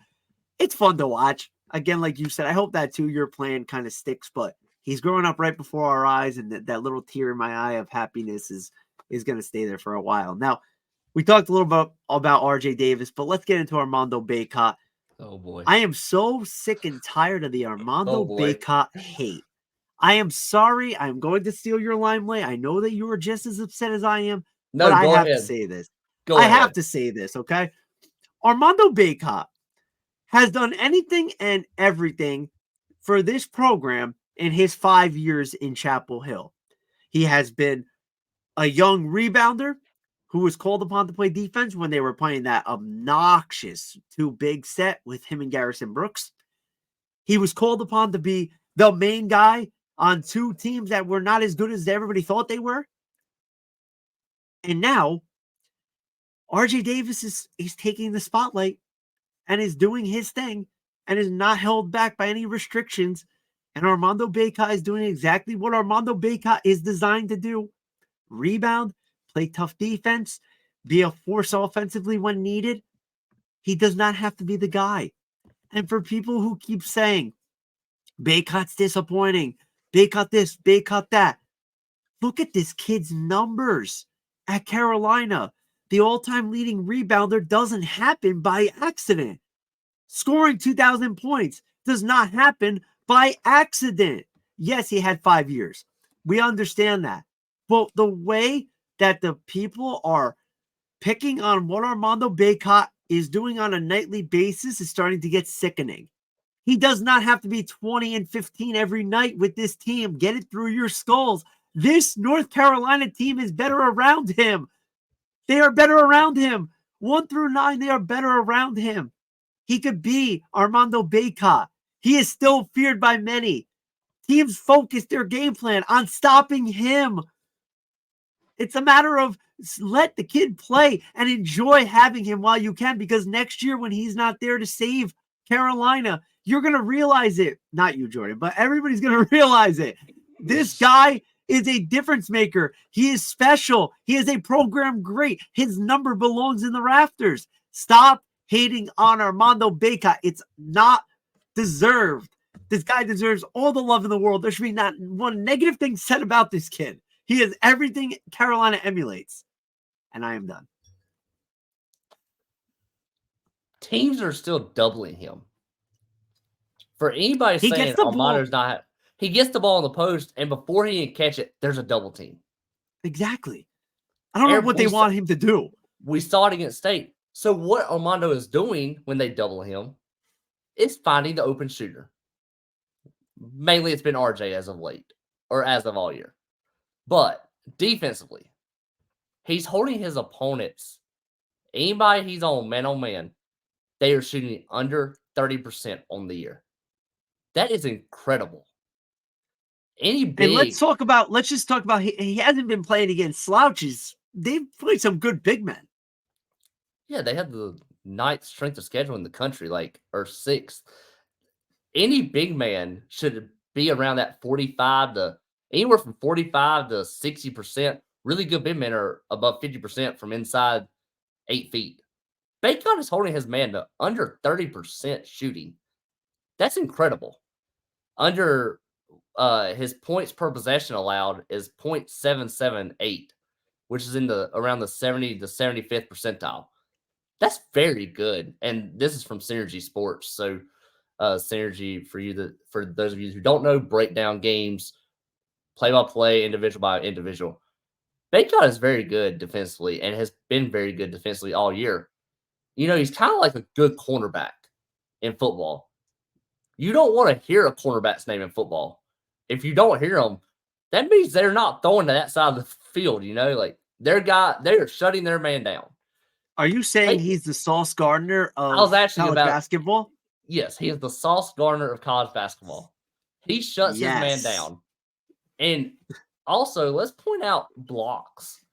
it's fun to watch. Again, like you said, I hope that 2-year plan kind of sticks, but he's growing up right before our eyes, and that little tear in my eye of happiness is going to stay there for a while. Now, we talked a little bit about RJ Davis, but let's get into Armando Bacot. Oh boy. I am so sick and tired of the Armando Oh boy. Bacot hate. I am sorry. I'm going to steal your limelight. I know that you are just as upset as I am, but No, I go have to ahead. say this. Go I ahead. have to say this, okay? Armando Bacot has done anything and everything for this program in his 5 years in Chapel Hill. He has been a young rebounder who was called upon to play defense when they were playing that obnoxious too big set with him and Garrison Brooks. He was called upon to be the main guy on 2 teams that were not as good as everybody thought they were. And now RJ Davis is taking the spotlight and is doing his thing and is not held back by any restrictions. And Armando Bacot is doing exactly what Armando Bacot is designed to do: rebound, play tough defense, be a force offensively when needed. He does not have to be the guy. And for people who keep saying, Bacot's disappointing, Bacot this, Bacot that, look at this kid's numbers at Carolina. The all-time leading rebounder doesn't happen by accident. Scoring 2,000 points does not happen by accident. Yes, he had 5 years. We understand that. But the way that the people are picking on what Armando Bacot is doing on a nightly basis is starting to get sickening. He does not have to be 20 and 15 every night with this team. Get it through your skulls. This North Carolina team is better around him. They are better around him. 1 through 9, they are better around him. He could be Armando Bacot. He is still feared by many. Teams focus their game plan on stopping him. It's a matter of let the kid play and enjoy having him while you can, because next year when he's not there to save Carolina, you're going to realize it. Not you, Jordan, but everybody's going to realize it. This guy is a difference maker. He is special. He is a program great. His number belongs in the rafters. Stop hating on Armando Bacot. It's not deserved. This guy deserves all the love in the world. There should be not one negative thing said about this kid. He is everything Carolina emulates. And I am done. Teams are still doubling him. For anybody He saying gets the Armando's ball. not, he gets the ball in the post, and before he can catch it, there's a double team. Exactly. I don't know what they want him to do. We saw it against State. So what Armando is doing when they double him is finding the open shooter. Mainly it's been RJ as of late, or as of all year. But defensively, he's holding his opponents. Anybody he's on man, they are shooting under 30% on the year. That is incredible. And let's just talk about he hasn't been playing against slouches. They've played some good big men. Yeah, they have the ninth strength of schedule in the country, or sixth. Any big man should be around that 45 to anywhere from 45 to 60%. Really good big men are above 50% from inside 8 feet. Bacon is holding his man to under 30% shooting. That's incredible. Under his points per possession allowed is 0.778, which is around the 70 to 75th percentile. That's very good. And this is from Synergy Sports. So Synergy, for those of you who don't know, break down games, play by play, individual by individual. Bacon is very good defensively and has been very good defensively all year. He's kind of like a good cornerback in football. You don't want to hear a cornerback's name in football. If you don't hear them, that means they're not throwing to that side of the field. They're shutting their man down. Are you saying he's the Sauce Gardner of college basketball? Yes, he is the Sauce Gardner of college basketball. He shuts his man down. And also, let's point out blocks.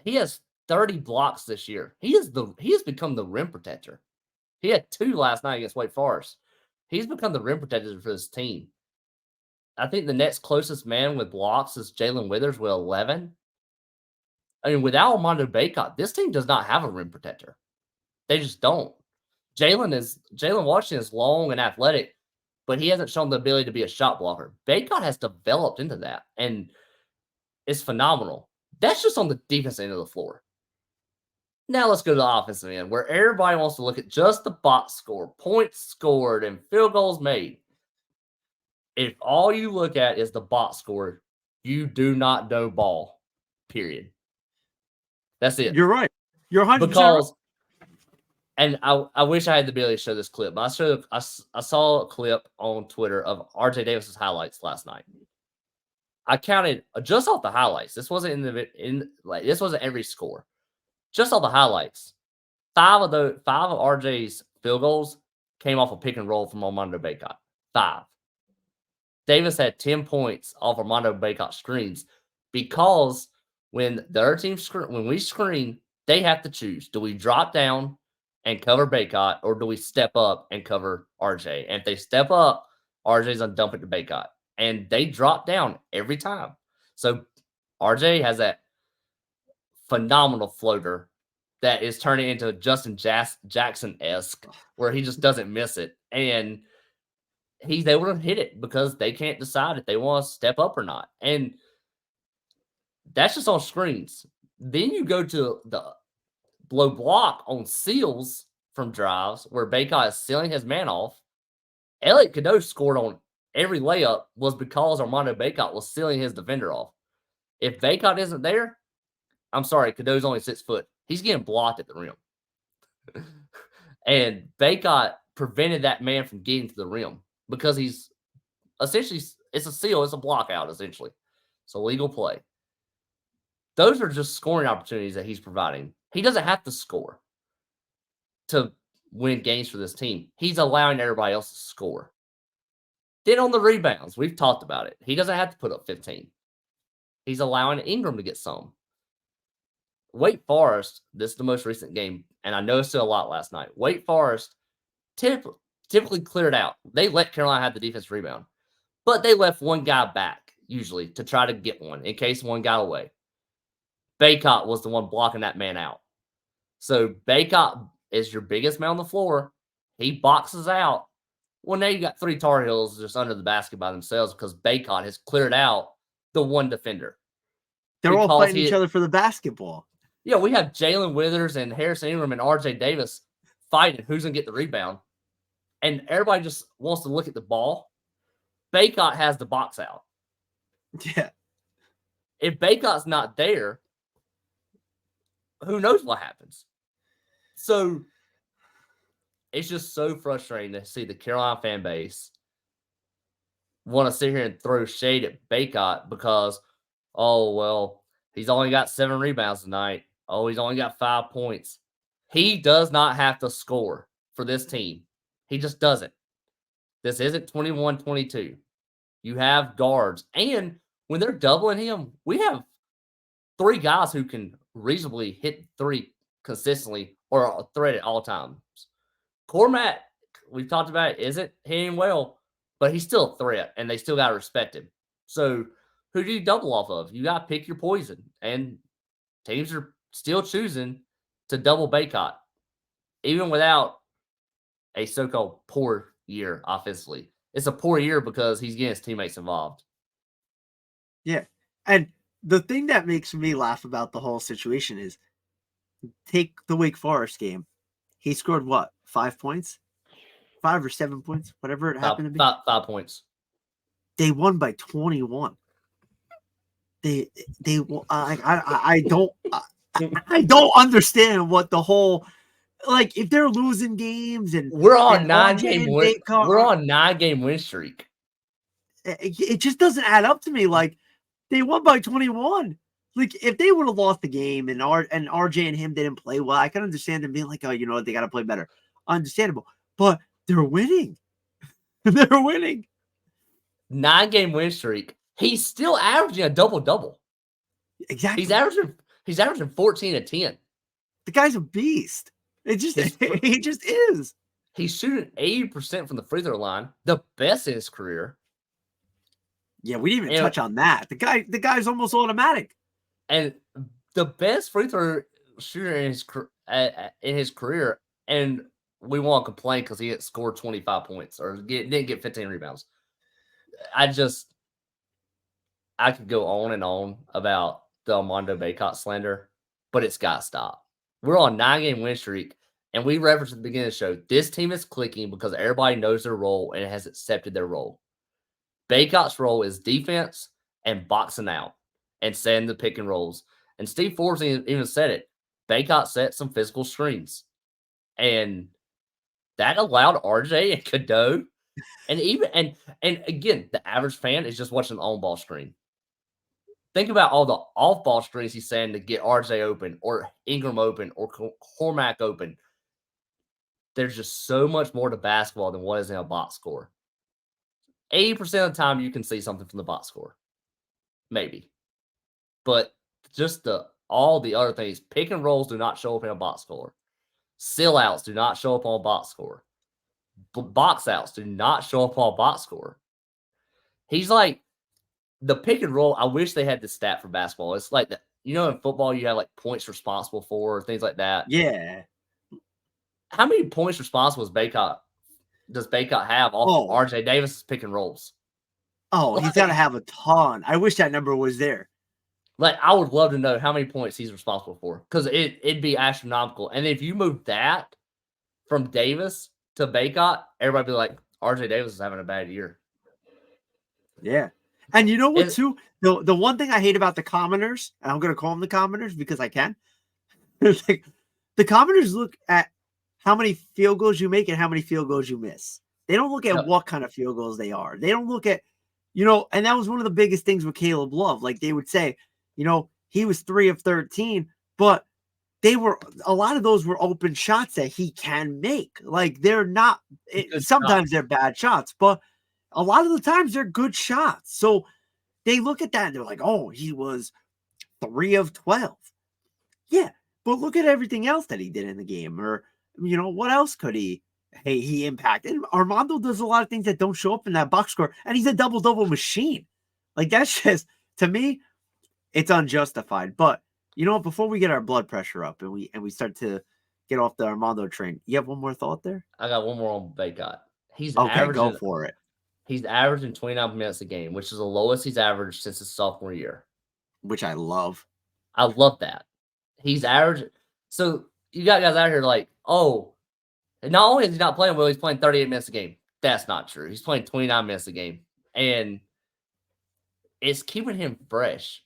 He has 30 blocks this year. He has become the rim protector. He had 2 last night against Wake Forest. He's become the rim protector for this team. I think the next closest man with blocks is Jalen Withers with 11. I mean, without Armando Bacot, this team does not have a rim protector. They just don't. Jalen Washington is long and athletic, but he hasn't shown the ability to be a shot blocker. Bacot has developed into that, and it's phenomenal. That's just on the defense end of the floor. Now let's go to the offensive end, where everybody wants to look at just the box score, points scored, and field goals made. If all you look at is the box score, you do not know ball. Period. That's it. You're right. You're 100% because, and I wish I had the ability to show this clip, but I saw a clip on Twitter of RJ Davis's highlights last night. I counted just off the highlights. This wasn't this wasn't every score. Just off the highlights. Five of RJ's field goals came off a pick and roll from Armando Bacot. 5. Davis had 10 points off Armando Bacot screens because when the other team when we screen, they have to choose. Do we drop down and cover Bacot, or do we step up and cover RJ? And if they step up, RJ's gonna dump it to Bacot. And they drop down every time. So RJ has that phenomenal floater that is turning into Justin Jackson-esque, where he just doesn't miss it. And he's able to hit it because they can't decide if they want to step up or not. And that's just on screens. Then you go to the blow block on seals from drives where Bacot is sealing his man off. Elliot Cadeau scored on every layup was because Armando Bacot was sealing his defender off. If Bacot isn't there, I'm sorry, Cadeau's only 6 foot. He's getting blocked at the rim. And Bacot prevented that man from getting to the rim because he's essentially, it's a seal, it's a block out, essentially. It's a legal play. Those are just scoring opportunities that he's providing. He doesn't have to score to win games for this team. He's allowing everybody else to score. Then on the rebounds, we've talked about it. He doesn't have to put up 15. He's allowing Ingram to get some. Wake Forest, this is the most recent game, and I noticed it a lot last night. Wake Forest typically cleared out. They let Carolina have the defense rebound, but they left one guy back, usually, to try to get one in case one got away. Bacot was the one blocking that man out. So Bacot is your biggest man on the floor. He boxes out. Well, now you got 3 Tar Heels just under the basket by themselves because Bacot has cleared out the one defender. They're all fighting each other for the basketball. Yeah, we have Jalen Withers and Harrison Ingram and RJ Davis fighting who's going to get the rebound. And everybody just wants to look at the ball. Bacot has the box out. Yeah. If Bacot's not there, who knows what happens? So it's just so frustrating to see the Carolina fan base want to sit here and throw shade at Bacot because, oh, well, he's only got 7 rebounds tonight. Oh, he's only got 5 points. He does not have to score for this team. He just doesn't. This isn't 21-22. You have guards. And when they're doubling him, we have 3 guys who can reasonably hit 3 consistently or a threat at all times. Cormac, we've talked about it, isn't hitting well, but he's still a threat, and they still got to respect him. So who do you double off of? You got to pick your poison. And teams are still choosing to double Bacot, even without a so-called poor year offensively. It's a poor year because he's getting his teammates involved. Yeah. And the thing that makes me laugh about the whole situation is take the Wake Forest game. He scored what? 5 points? 5 or 7 points? Whatever it happened to be. 5 points. They won by 21. I don't understand what the whole, like, if they're losing games and we're on 9-game win streak. It just doesn't add up to me. Like, they won by 21. Like, if they would have lost the game and RJ and him didn't play well, I can understand them being like, oh, you know what, they got to play better. Understandable. But they're winning. They're winning. 9-game win streak. He's still averaging a double-double. Exactly. He's averaging 14 and 10. The guy's a beast. He just is. He's shooting 80% from the free throw line, the best in his career. Yeah, we didn't even And touch on that. The guy's almost automatic. and the best free throw shooter in his career, and we won't complain because he scored 25 points or didn't get 15 rebounds. I just I could go on and on about the Armando Bacot slander, but it's got to stop. We're on a 9-game win streak, and we referenced at the beginning of the show this team is clicking because everybody knows their role and has accepted their role. Bacot's role is defense and boxing out and setting the pick and rolls. And Steve Forbes even said it. Bacot set some physical screens, and that allowed RJ and Cadeau, and again, the average fan is just watching the on-ball screen. Think about all the off-ball screens he's saying to get RJ open or Ingram open or Cormac open. There's just so much more to basketball than what is in a box score. 80% of the time, you can see something from the box score. Maybe. But just all the other things, pick and rolls do not show up in a box score. Seal outs do not show up on a box score. Box outs do not show up on a box score. He's like, the pick and roll, I wish they had the stat for basketball. It's like, in football, you have like points responsible for, things like that. Yeah. How many points responsible does Bacot have off RJ Davis's pick and rolls? Oh, he's got to have a ton. I wish that number was there. Like, I would love to know how many points he's responsible for because it'd be astronomical. And if you move that from Davis to Bacot, everybody be like, RJ Davis is having a bad year. Yeah. And you know what, too? The one thing I hate about the commoners, and I'm going to call them the commoners because I can, like, the commoners look at how many field goals you make and how many field goals you miss. They don't look at what kind of field goals they are. They don't look at, and that was one of the biggest things with Caleb Love. Like, they would say, he was 3 of 13, but a lot of those were open shots that he can make. Like, they're not, sometimes they're bad shots, but a lot of the times they're good shots. So they look at that and they're like, oh, he was 3 of 12. Yeah, but look at everything else that he did in the game. Or, what else could he impacted? Armando does a lot of things that don't show up in that box score, and he's a double-double machine. Like, that's just, to me, it's unjustified. But, before we get our blood pressure up and we start to get off the Armando train, you have one more thought there? I got one more on Bacot. Go for it. He's averaging 29 minutes a game, which is the lowest he's averaged since his sophomore year. Which I love. I love that. He's averaging. So you got guys out here like, oh, not only is he not playing well, he's playing 38 minutes a game. That's not true. He's playing 29 minutes a game. And it's keeping him fresh.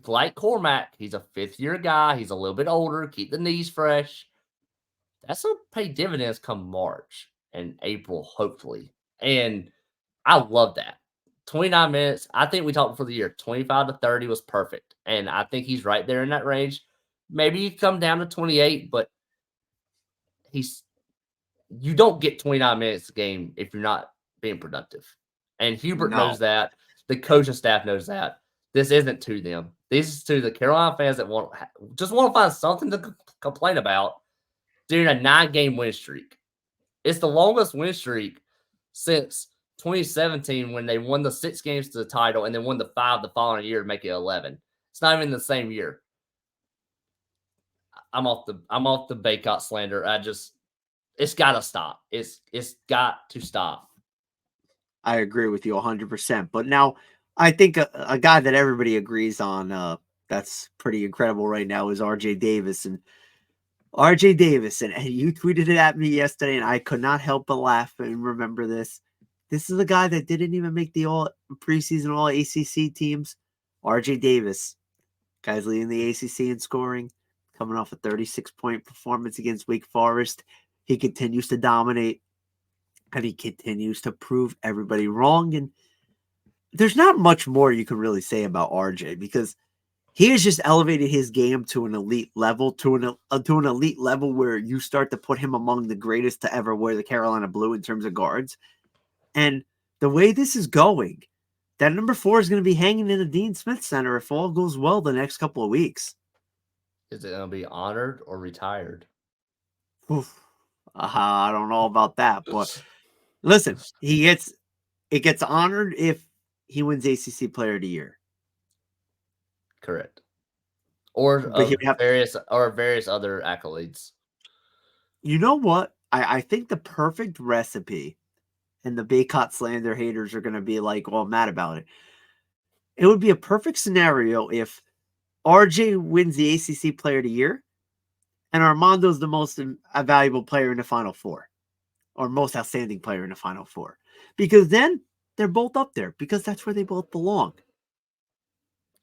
Like Cormac, he's a fifth-year guy. He's a little bit older. Keep the knees fresh. That's going to pay dividends come March and April, hopefully. And I love that. 29 minutes. I think we talked before the year. 25 to 30 was perfect. And I think he's right there in that range. Maybe you come down to 28, but you don't get 29 minutes a game if you're not being productive. And Hubert knows that. The coaching staff knows that. This isn't to them. This is to the Carolina fans that just want to find something to complain about during a 9-game win streak. It's the longest win streak since 2017 when they won the 6 games to the title and then won the 5 the following year to make it 11. It's not even the same year. I'm off the Bacot slander. It's got to stop. It's got to stop. I agree with you 100%. But now I think a guy that everybody agrees on that's pretty incredible right now is RJ Davis. And RJ Davis, and you tweeted it at me yesterday, and I could not help but laugh and remember this. This is the guy that didn't even make the preseason all ACC teams. RJ Davis, guy's leading the ACC in scoring, coming off a 36-point performance against Wake Forest. He continues to dominate, and he continues to prove everybody wrong. And there's not much more you can really say about RJ because he has just elevated his game to an elite level, to an elite level where you start to put him among the greatest to ever wear the Carolina blue in terms of guards. And the way this is going, that number 4 is going to be hanging in the Dean Smith Center if all goes well the next couple of weeks. Is it going to be honored or retired? Oof. I don't know about that, but listen, it gets honored if he wins ACC Player of the Year. Correct. Or But he have, various other accolades. you know what? I think the perfect recipe, and the Baycott slander haters are going to be like all mad about it. It would be a perfect scenario if RJ wins the ACC Player of the Year and Armando's the most valuable player in the Final Four, or most outstanding player in the Final Four, because then they're both up there because that's where they both belong.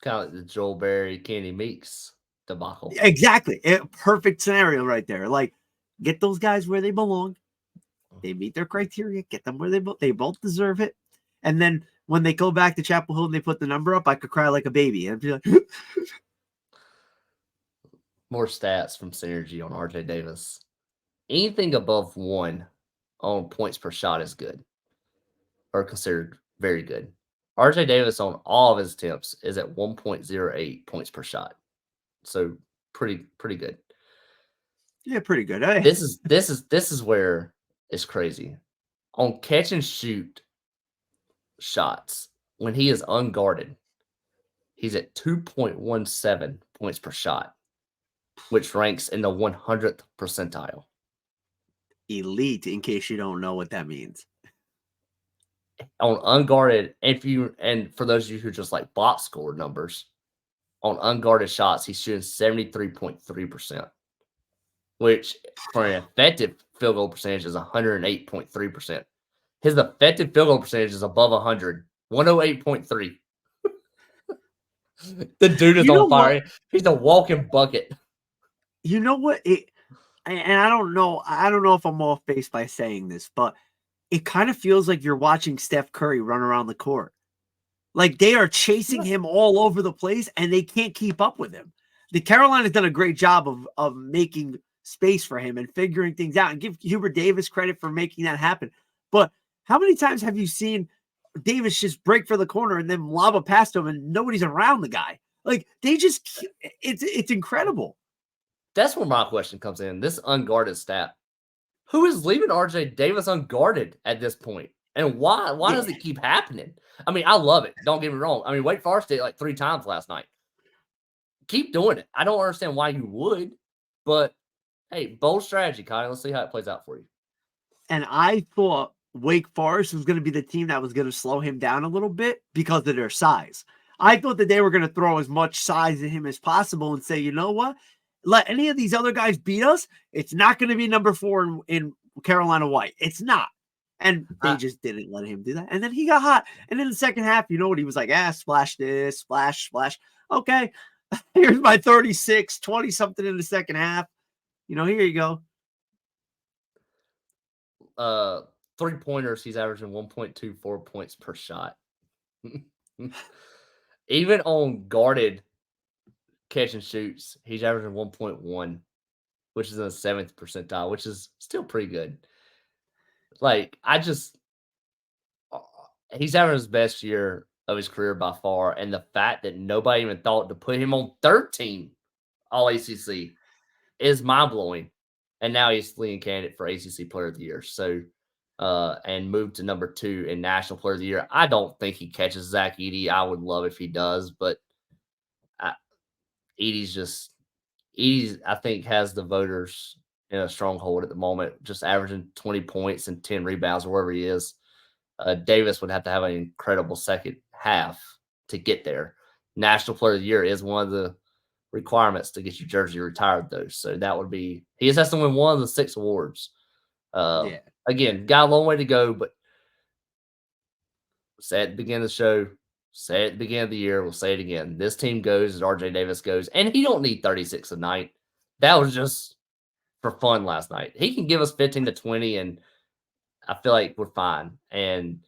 Kind of like the Joel Berry, Candy Meeks debacle. Exactly. Perfect scenario right there. Like, get those guys where they belong. They meet their criteria. Get them where they both deserve it. And then when they go back to Chapel Hill and they put the number up, I could cry like a baby and be like, More stats from Synergy on RJ Davis. Anything above 1 on points per shot is good, or considered very good. RJ Davis on all of his attempts is at 1.08 points per shot. So pretty good. yeah, pretty good. Hey. This is where it's crazy. On catch and shoot shots, when he is unguarded, he's at 2.17 points per shot, which ranks in the 100th percentile. Elite, in case you don't know what that means. On unguarded, and for those of you who just like box score numbers, on unguarded shots, he's shooting 73.3%, which for an effective field goal percentage is 108.3%. His effective field goal percentage is above 100, 108.3. The dude is You know on what? fire. He's a walking bucket. You know what? And I don't know. I don't know if I'm off base by saying this, but it kind of feels like you're watching Steph Curry run around the court. Like, they are chasing him all over the place and they can't keep up with him. The Carolina's done a great job of making space for him and figuring things out, and give Hubert Davis credit for making that happen. But how many times have you seen Davis just break for the corner and then lob a past him and nobody's around the guy? Like, it's incredible. That's where my question comes in. This unguarded stat. Who is leaving RJ Davis unguarded at this point? And why? Why does Yeah. it keep happening? I mean, I love it. Don't get me wrong. I mean, Wake Forest did it like 3 times last night. Keep doing it. I don't understand why you would, but hey, bold strategy, Kyle. Let's see how it plays out for you. And I thought Wake Forest was going to be the team that was going to slow him down a little bit because of their size. I thought that they were going to throw as much size at him as possible and say, you know what? Let any of these other guys beat us. It's not going to be number 4 in Carolina White. It's not. And they just didn't let him do that. And then he got hot. And in the second half, you know what? He was like, splash this, splash, splash. Okay, here's my 36, 20 something in the second half. You know, here you go. 3-pointers, he's averaging 1.24 points per shot. Even on guarded catch and shoots, he's averaging 1.1, which is in the 7th percentile, which is still pretty good. Like, he's having his best year of his career by far, and the fact that nobody even thought to put him on 13 All ACC is mind blowing. And now he's leading candidate for ACC Player of the Year. So, and moved to number 2 in National Player of the Year. I don't think he catches Zach Edey. I would love if he does, but Edey's, I think, has the voters in a stronghold at the moment, just averaging 20 points and 10 rebounds or wherever he is. Davis would have to have an incredible second half to get there. National Player of the Year is one of the requirements to get your jersey retired, though. So that would be he just has to win one of the 6 awards. Yeah. Again, got a long way to go, but say at the beginning of the show, say at the beginning of the year, we'll say it again. This team goes as RJ Davis goes, and he don't need 36 a night. That was just for fun last night. He can give us 15 to 20, and I feel like we're fine. And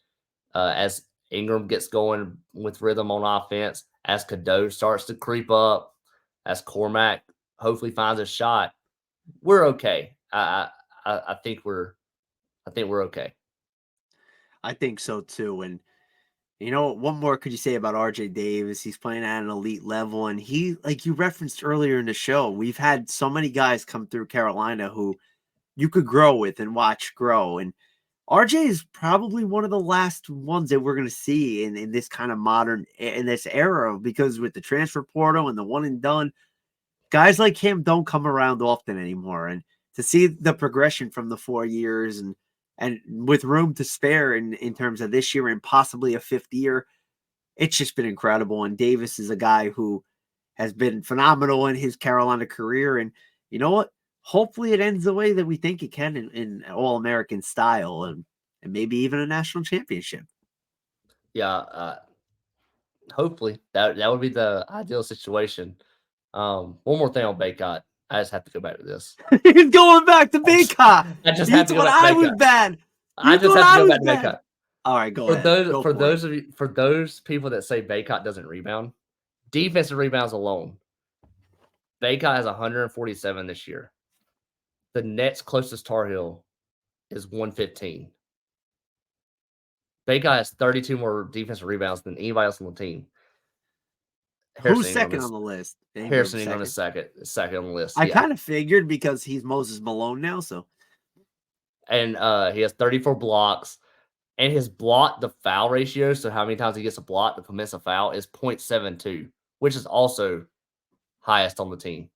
as Ingram gets going with rhythm on offense, as Cadeau starts to creep up, as Cormac hopefully finds a shot, we're okay. I think we're okay. I think so too. And you know, what more could you say about RJ Davis? He's playing at an elite level. And he, like you referenced earlier in the show, we've had so many guys come through Carolina who you could grow with and watch grow. And RJ is probably one of the last ones that we're going to see in this kind of modern, in this era, because with the transfer portal and the one and done, guys like him don't come around often anymore. And to see the progression from the 4 years and with room to spare in terms of this year and possibly a fifth year, it's just been incredible. And Davis is a guy who has been phenomenal in his Carolina career. And you know what? Hopefully it ends the way that we think it can in All-American style and maybe even a national championship. Yeah, hopefully that would be the ideal situation. One more thing on Baycott. I just have to go back to this. He's going back to I just, Baycott. I just You have to go thought back to I was Baycott. bad. I You just thought have to I go was back to bad. Baycott. All right, go For ahead. those Go for for it. those of you for those people that say Baycott doesn't rebound, defensive rebounds alone, Baycott has 147 this year. The next closest Tar Heel is 115. Baycott has 32 more defensive rebounds than anybody else on the team. Who's Harrison Ingram second is on the list? Ingram Harrison Ingram is second. second on the list. I Yeah. kind of figured because he's Moses Malone now. So And he has 34 blocks. And his block to foul ratio, so how many times he gets a block to commit a foul, is 0.72, which is also highest on the team.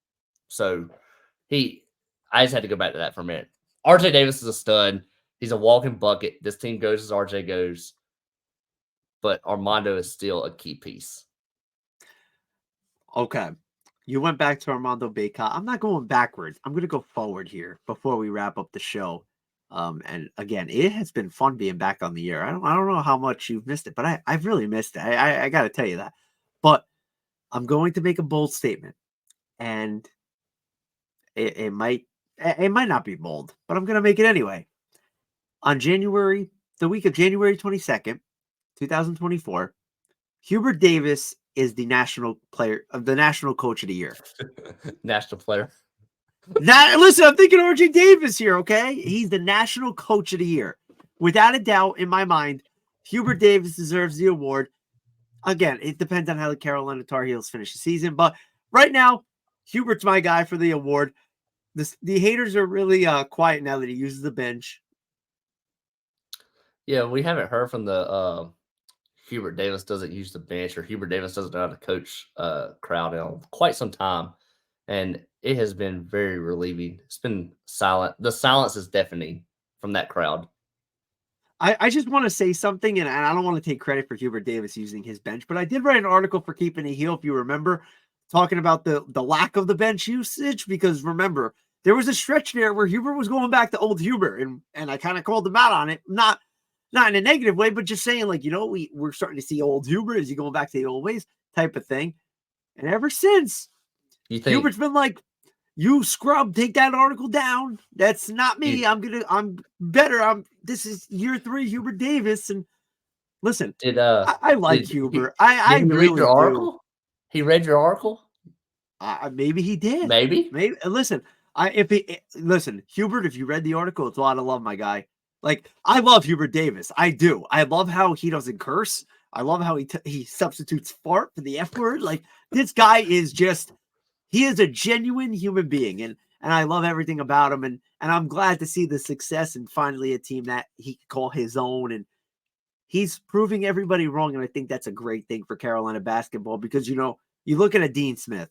So I just had to go back to that for a minute. RJ Davis is a stud. He's a walking bucket. This team goes as RJ goes. But Armando is still a key piece. okay. You went back to Armando Baycott. I'm not going backwards. I'm going to go forward here before we wrap up the show. And again, it has been fun being back on the air. I don't know how much you've missed it, but I've really missed it. I got to tell you that. But I'm going to make a bold statement, and it might not be bold, but I'm going to make it anyway. On the week of January 22nd, 2024, Hubert Davis is the national coach of the year. National player. Listen, I'm thinking RJ Davis here, okay? He's the national coach of the year. Without a doubt, in my mind, Hubert Davis deserves the award. Again, it depends on how the Carolina Tar Heels finish the season, but right now, Hubert's my guy for the award. The haters are really quiet now that he uses the bench. Yeah, we haven't heard from the Hubert Davis doesn't use the bench or Hubert Davis doesn't know how to coach crowd in quite some time. And it has been very relieving. It's been silent. The silence is deafening from that crowd. I just want to say something, and I don't want to take credit for Hubert Davis using his bench, but I did write an article for Keeping It Heel, if you remember, talking about the lack of the bench usage, because remember, there was a stretch there where Hubert was going back to old Hubert, and I kind of called him out on it, not in a negative way, but just saying, like, we're starting to see old Hubert. Is he going back to the old ways type of thing? And ever since, You think Hubert's been like, you scrub, take that article down. That's not me. I'm better. This is year 3, Hubert Davis. And listen, I like Hubert. I did he read really your do. article? He read your article? Maybe he did. Maybe. Listen, listen, Hubert, if you read the article, it's a lot of love, my guy. Like, I love Hubert Davis. I do. I love how he doesn't curse. I love how he substitutes fart for the F word. Like, this guy is just, he is a genuine human being, and I love everything about him, and I'm glad to see the success and finally a team that he can call his own, and he's proving everybody wrong, and I think that's a great thing for Carolina basketball because, you look at a Dean Smith,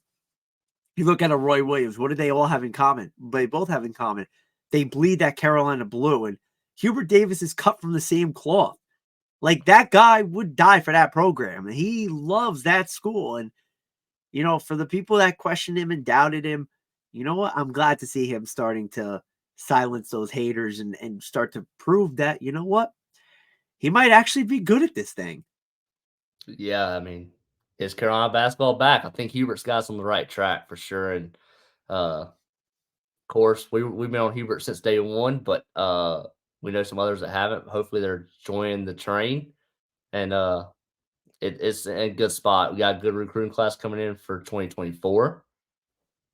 you look at a Roy Williams, what do they all have in common? They both have in common. They bleed that Carolina blue, and Hubert Davis is cut from the same cloth. Like, that guy would die for that program, and he loves that school, and for the people that questioned him and doubted him, you know what? I'm glad to see him starting to silence those haters and start to prove that, you know what? He might actually be good at this thing. Yeah, I mean, is Carolina basketball back? I think Hubert's got us on the right track for sure. And of course, we've been on Hubert since day one, but we know some others that haven't. Hopefully, they're joining the train, and it's in a good spot. We got a good recruiting class coming in for 2024.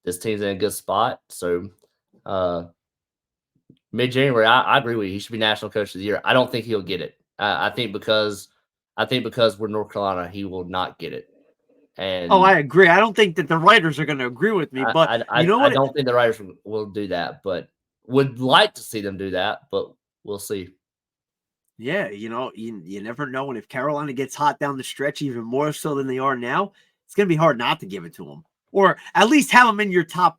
This team's in a good spot. So mid-January, I agree with you. He should be National Coach of the Year. I don't think he'll get it. I think because we're North Carolina, he will not get it. And I agree. I don't think that the writers are going to agree with me, but I you know what? don't think the writers will do that. But Would like to see them do that, but we'll see. Yeah, you never know. And if Carolina gets hot down the stretch, even more so than they are now, it's going to be hard not to give it to them, or at least have them in your top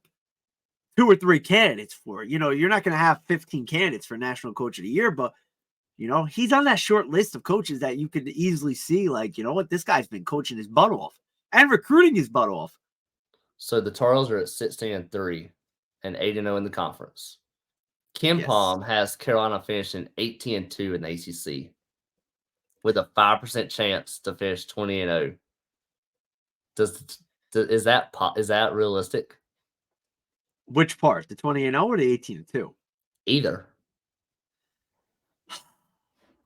2 or 3 candidates for it. You're not going to have 15 candidates for National Coach of the Year, but he's on that short list of coaches that you could easily see, like, what, this guy's been coaching his butt off and recruiting his butt off. So the Tar Heels are at 16-3 and 8-0 in the conference. Kim Yes. Palm has Carolina finishing 18-2 in the ACC with a 5% chance to finish 20-0. Is that realistic? Which part? The 20-0 or the 18-2? Either.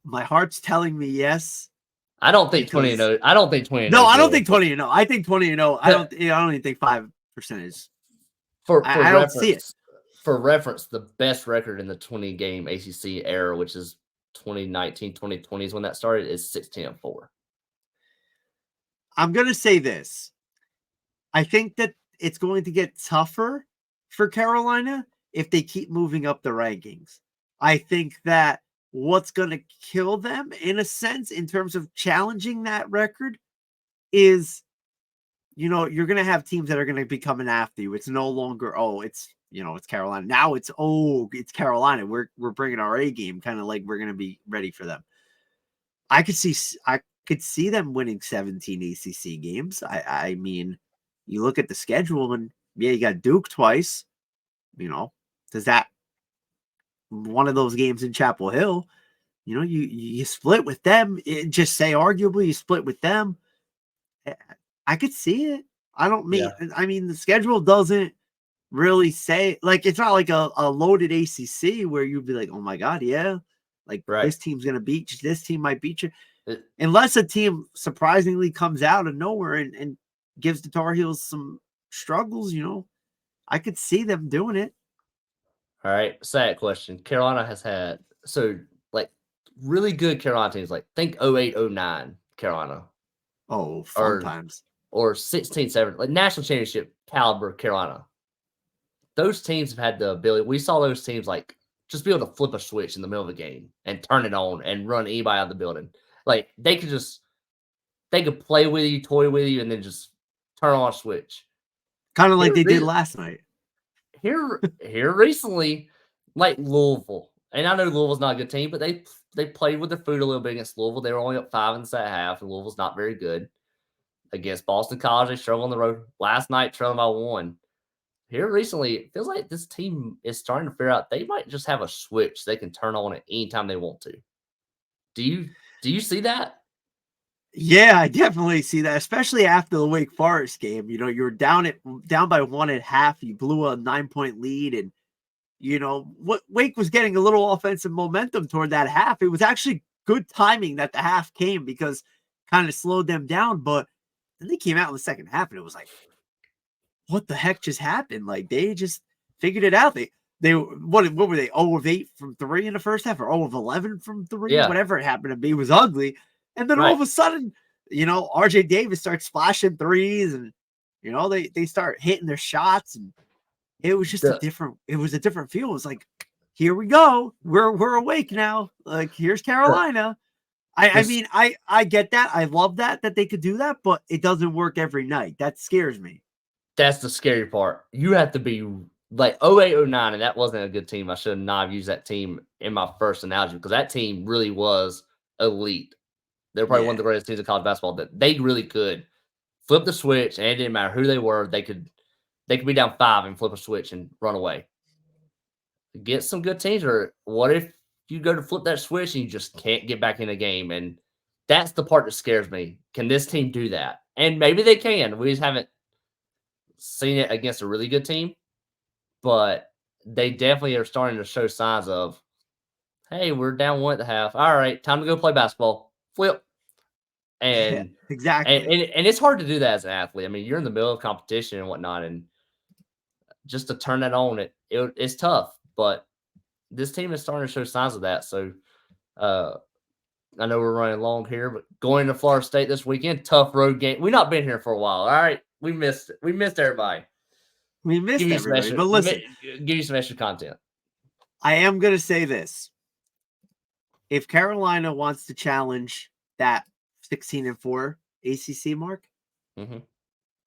My heart's telling me yes. I don't think 20-0. I don't think 20-0. No, I don't think 20-0. I think 20-0. I don't even think 5% is. I don't see it. For reference, the best record in the 20-game ACC era, which is 2019, 2020 is when that started, is 16-4. I'm going to say this. I think that it's going to get tougher for Carolina if they keep moving up the rankings. I think that what's going to kill them, in a sense, in terms of challenging that record, is, you're going to have teams that are going to be coming after you. It's no longer, it's Carolina. Now it's Carolina. We're bringing our A game, kind of like we're going to be ready for them. I could see them winning 17 ACC games. I mean, you look at the schedule and yeah, you got Duke twice. Does that, one of those games in Chapel Hill, you split with them. Just say arguably you split with them. I could see it. I mean, the schedule doesn't really say, like, it's not like a loaded ACC where you'd be like, oh my God, yeah, like this team's gonna beat you, this team might beat you, unless a team surprisingly comes out of nowhere and gives the Tar Heels some struggles. I could see them doing it. All right, sad question. Carolina has had really good Carolina teams, like think 08, 09 Carolina. Oh, fun times. Or 16, 17, like national championship caliber Carolina. Those teams have had the ability. We saw those teams like just be able to flip a switch in the middle of a game and turn it on and run anybody out of the building. Like they could play with you, toy with you, and then just turn on a switch. Kind of like they did last night. Here recently, like Louisville. And I know Louisville's not a good team, but they played with their food a little bit against Louisville. They were only up 5 in the second half, and Louisville's not very good. Against Boston College, they struggled on the road. Last night, trailing by 1. Here recently, it feels like this team is starting to figure out they might just have a switch they can turn on at any time they want to. Do you see that? Yeah, I definitely see that, especially after the Wake Forest game. You were down by 1 at half. You blew a 9-point lead, and what Wake was getting a little offensive momentum toward that half. It was actually good timing that the half came because kind of slowed them down. But then they came out in the second half, and it was like, what the heck just happened? Like they just figured it out. They what were they? 0 of 8 from 3 in the first half, or 0 of 11 from 3, whatever it happened to be. It was ugly. And then all of a sudden, RJ Davis starts splashing threes, and they start hitting their shots, and it was just a different feel. It was like, here we go. We're awake now. Like, here's Carolina. I mean, I get that. I love that they could do that, but it doesn't work every night. That scares me. That's the scary part. You have to be like 08, 09, and that wasn't a good team. I should not have used that team in my first analogy because that team really was elite. They're probably one of the greatest teams in college basketball. That they really could flip the switch, and it didn't matter who they were. They could be down 5 and flip a switch and run away. Get some good teams, or what if you go to flip that switch and you just can't get back in the game? And that's the part that scares me. Can this team do that? And maybe they can. We just haven't seen it against a really good team, but they definitely are starting to show signs of, hey, we're down 1 at the half. All right, time to go play basketball. Flip. And exactly. And it's hard to do that as an athlete. I mean, you're in the middle of competition and whatnot, and just to turn that on, it's tough. But this team is starting to show signs of that. So I know we're running long here, but going to Florida State this weekend, tough road game. We've not been here for a while. All right. We missed it. We missed everybody. We missed everybody. But listen, give you some extra content. I am going to say this. If Carolina wants to challenge that 16-4 ACC mark, Mhm.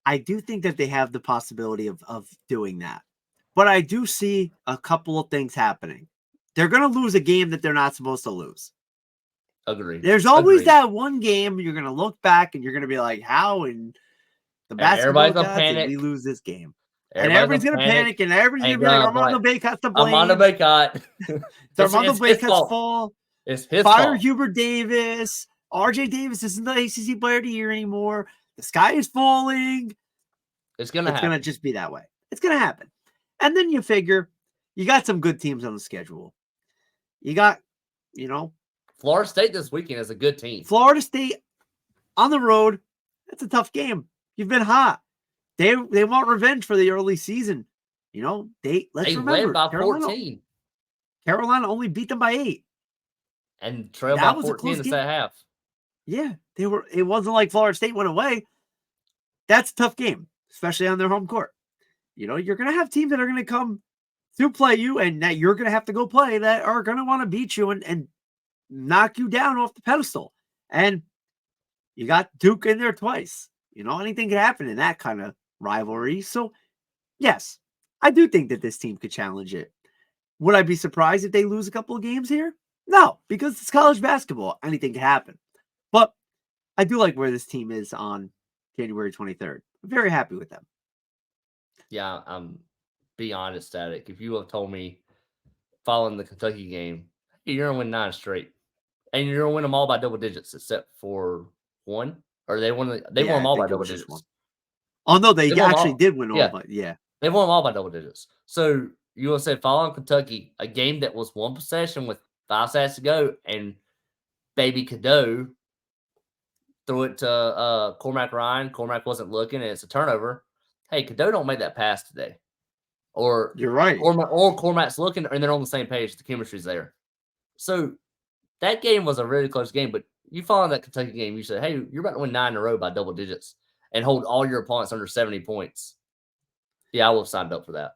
I do think that they have the possibility of doing that. But I do see a couple of things happening. They're going to lose a game that they're not supposed to lose. Agreed. There's always Agreed. that one game you're going to look back and you're going to be like, how in the And basketball everybody's gonna gods did we panic. lose this game? And Everybody's everybody's gonna going to panic. panic and everybody's going And to be like, gonna be Armando like, Bacot's to Armando blame. Bacot. It's Armando It's his Bacot's fault. fault. It's his Fire fault. Hubert Davis. RJ Davis isn't the ACC player of the year anymore. The sky is falling. It's gonna It's going to happen. just be that way. It's going to happen. And then you figure you got some good teams on the schedule. You got, Florida State this weekend is a good team. Florida State on the road. That's a tough game. You've been hot. They want revenge for the early season. Let's They remember led by Carolina. 14 Carolina only beat them by 8. and trailed by That was a 14 close in the game. second half. Yeah, they were. It wasn't like Florida State went away. That's a tough game, especially on their home court. You're going to have teams that are going to come to play you and that you're going to have to go play that are going to want to beat you and knock you down off the pedestal. And you got Duke in there twice. Anything could happen in that kind of rivalry. So, yes, I do think that this team could challenge it. Would I be surprised if they lose a couple of games here? No, because it's college basketball. Anything can happen. But I do like where this team is on January 23rd. I'm very happy with them. Yeah, I'm beyond ecstatic. If you have told me following the Kentucky game, hey, you're gonna win 9 straight, and you're gonna win them all by double digits, except for one, or they won them Yeah, I all by think it double was just one. digits. Oh, no, they They won them actually all. did win all, Yeah, but yeah. they won them all by double digits. So you will say following Kentucky, a game that was one possession with 5 seconds to go, and baby Cadeau threw it to Cormac Ryan. Cormac wasn't looking, and it's a turnover. Hey, Cadeau don't make that pass today. Or You're right. Cormac's looking, and they're on the same page. The chemistry's there. So that game was a really close game. But you follow that Kentucky game, you said, hey, you're about to win 9 in a row by double digits and hold all your opponents under 70 points. Yeah, I would have signed up for that.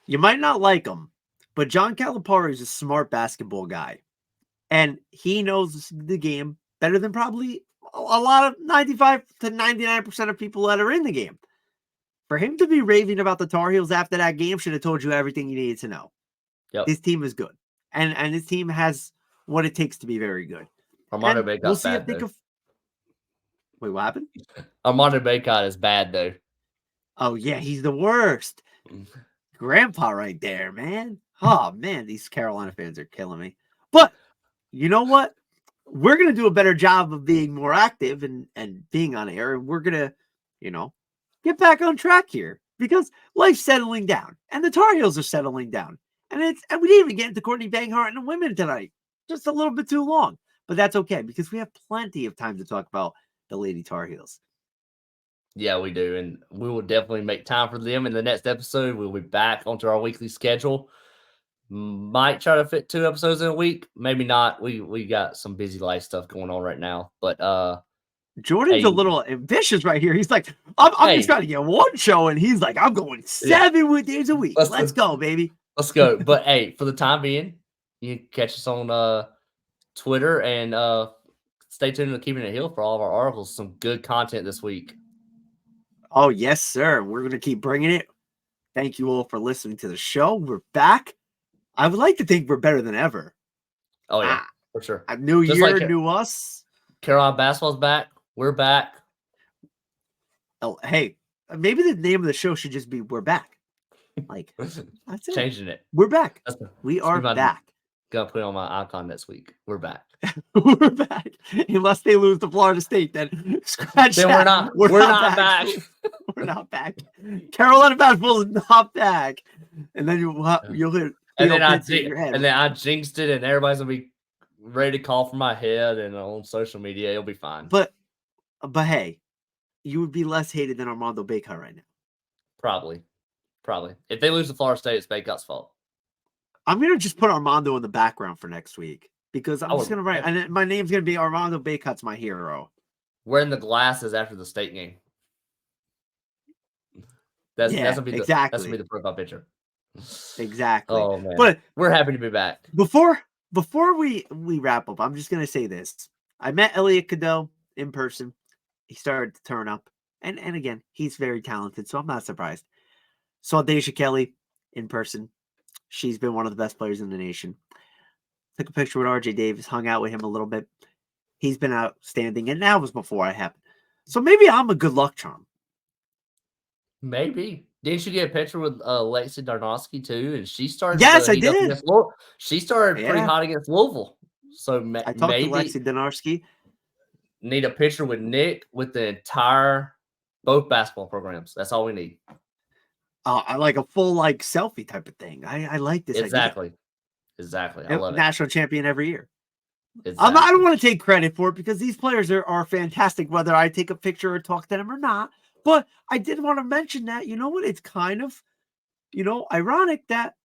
You might not like him, but John Calipari is a smart basketball guy. And he knows the game better than probably a lot of 95 to 99% of people that are in the game. For him to be raving about the Tar Heels after that game should have told you everything you needed to know. Yep. This team is good. And this team has what it takes to be very good. Armando And Bacot's we'll see bad, if they though. can. Wait, what happened? Armando Bacot is bad, though. Oh, yeah, he's the worst. Grandpa right there, man. Oh, man, these Carolina fans are killing me. But you know what? We're going to do a better job of being more active and being on air. And we're going to, get back on track here because life's settling down and the Tar Heels are settling down. And we didn't even get into Courtney Banghart and the women tonight. Just a little bit too long. But that's okay because we have plenty of time to talk about the Lady Tar Heels. Yeah, we do. And we will definitely make time for them in the next episode. We'll be back onto our weekly schedule. Might try to fit 2 episodes in a week. Maybe not. We got some busy life stuff going on right now. But Jordan's a little ambitious right here. He's like, I'm just trying to get one show, and he's like, I'm going 7 days a week. Let's go, baby. Let's go. But hey, for the time being, you can catch us on Twitter and stay tuned to Keeping It Hill for all of our articles. Some good content this week. Oh, yes, sir. We're going to keep bringing it. Thank you all for listening to the show. We're back. I would like to think we're better than ever. Oh, yeah, for sure. A new Just year, like new us. Carolina basketball's back. We're back. Oh, hey, maybe the name of the show should just be We're Back. Like, that's it. Changing it. We're back. We are back. Gonna put it on my icon next week. We're back. We're back. Unless they lose to Florida State, then scratch then that. We're not back. We're not back. Carolina basketball is not back. And then you'll hit. And then I jinxed it, and everybody's gonna be ready to call for my head and on social media. It'll be fine. But hey, you would be less hated than Armando Bacot right now. Probably. If they lose to Florida State, it's Bacot's fault. I'm gonna just put Armando in the background for next week because I'm just gonna write, and my name's gonna be Armando Bacot's my hero. Wearing the glasses after the state game. That's gonna be the profile picture. Exactly. Oh man, But we're happy to be back. before we wrap up, I'm just gonna say this. I met Elliot Cadeau in person. He started to turn up. And again, he's very talented, so I'm not surprised. Saw Deja Kelly in person. She's been one of the best players in the nation. Took a picture with RJ Davis, hung out with him a little bit. He's been outstanding, and that was before I happened. So maybe I'm a good luck charm. Maybe. Didn't you get a picture with Lexi Darnowski too? And she started Yes, to I heat up did. against Louisville. She started pretty Yeah. hot against Louisville. So I talked to maybe Lexi Donarski. need a picture with Nick with the entire both basketball programs. That's all we need. I like a full like selfie type of thing. I like this idea. Exactly. Exactly. I love it. National champion every year. I don't Exactly. want to take credit for it because these players are fantastic, whether I take a picture or talk to them or not. But I did want to mention that, you know what? It's kind of, ironic that,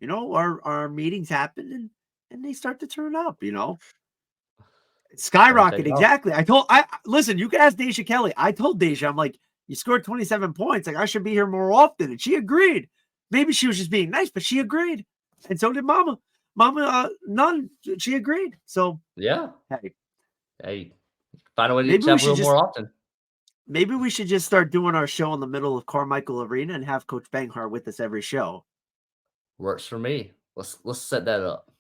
our meetings happen and they start to turn up, Turn skyrocket. things off. Exactly. Listen, you can ask Deja Kelly. I told Deja, I'm like, you scored 27 points. Like, I should be here more often. And she agreed. Maybe she was just being nice, but she agreed. And so did Mama. None. She agreed. So, Yeah. hey, Hey, find a way to get maybe we Chapel should Hill more just often. maybe we should just start doing our show in the middle of Carmichael Arena and have Coach Banghart with us every show. Works for me. Let's set that up.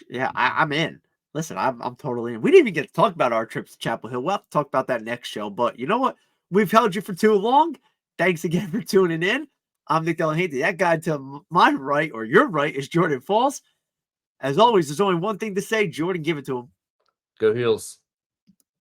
Yeah, I'm in. Listen, I'm totally in. We didn't even get to talk about our trips to Chapel Hill. We'll have to talk about that next show. But you know what? We've held you for too long. Thanks again for tuning in. I'm Nick Delahanty. That guy to my right or your right is Jordan Falls. As always, there's only one thing to say. Jordan, give it to him. Go Heels.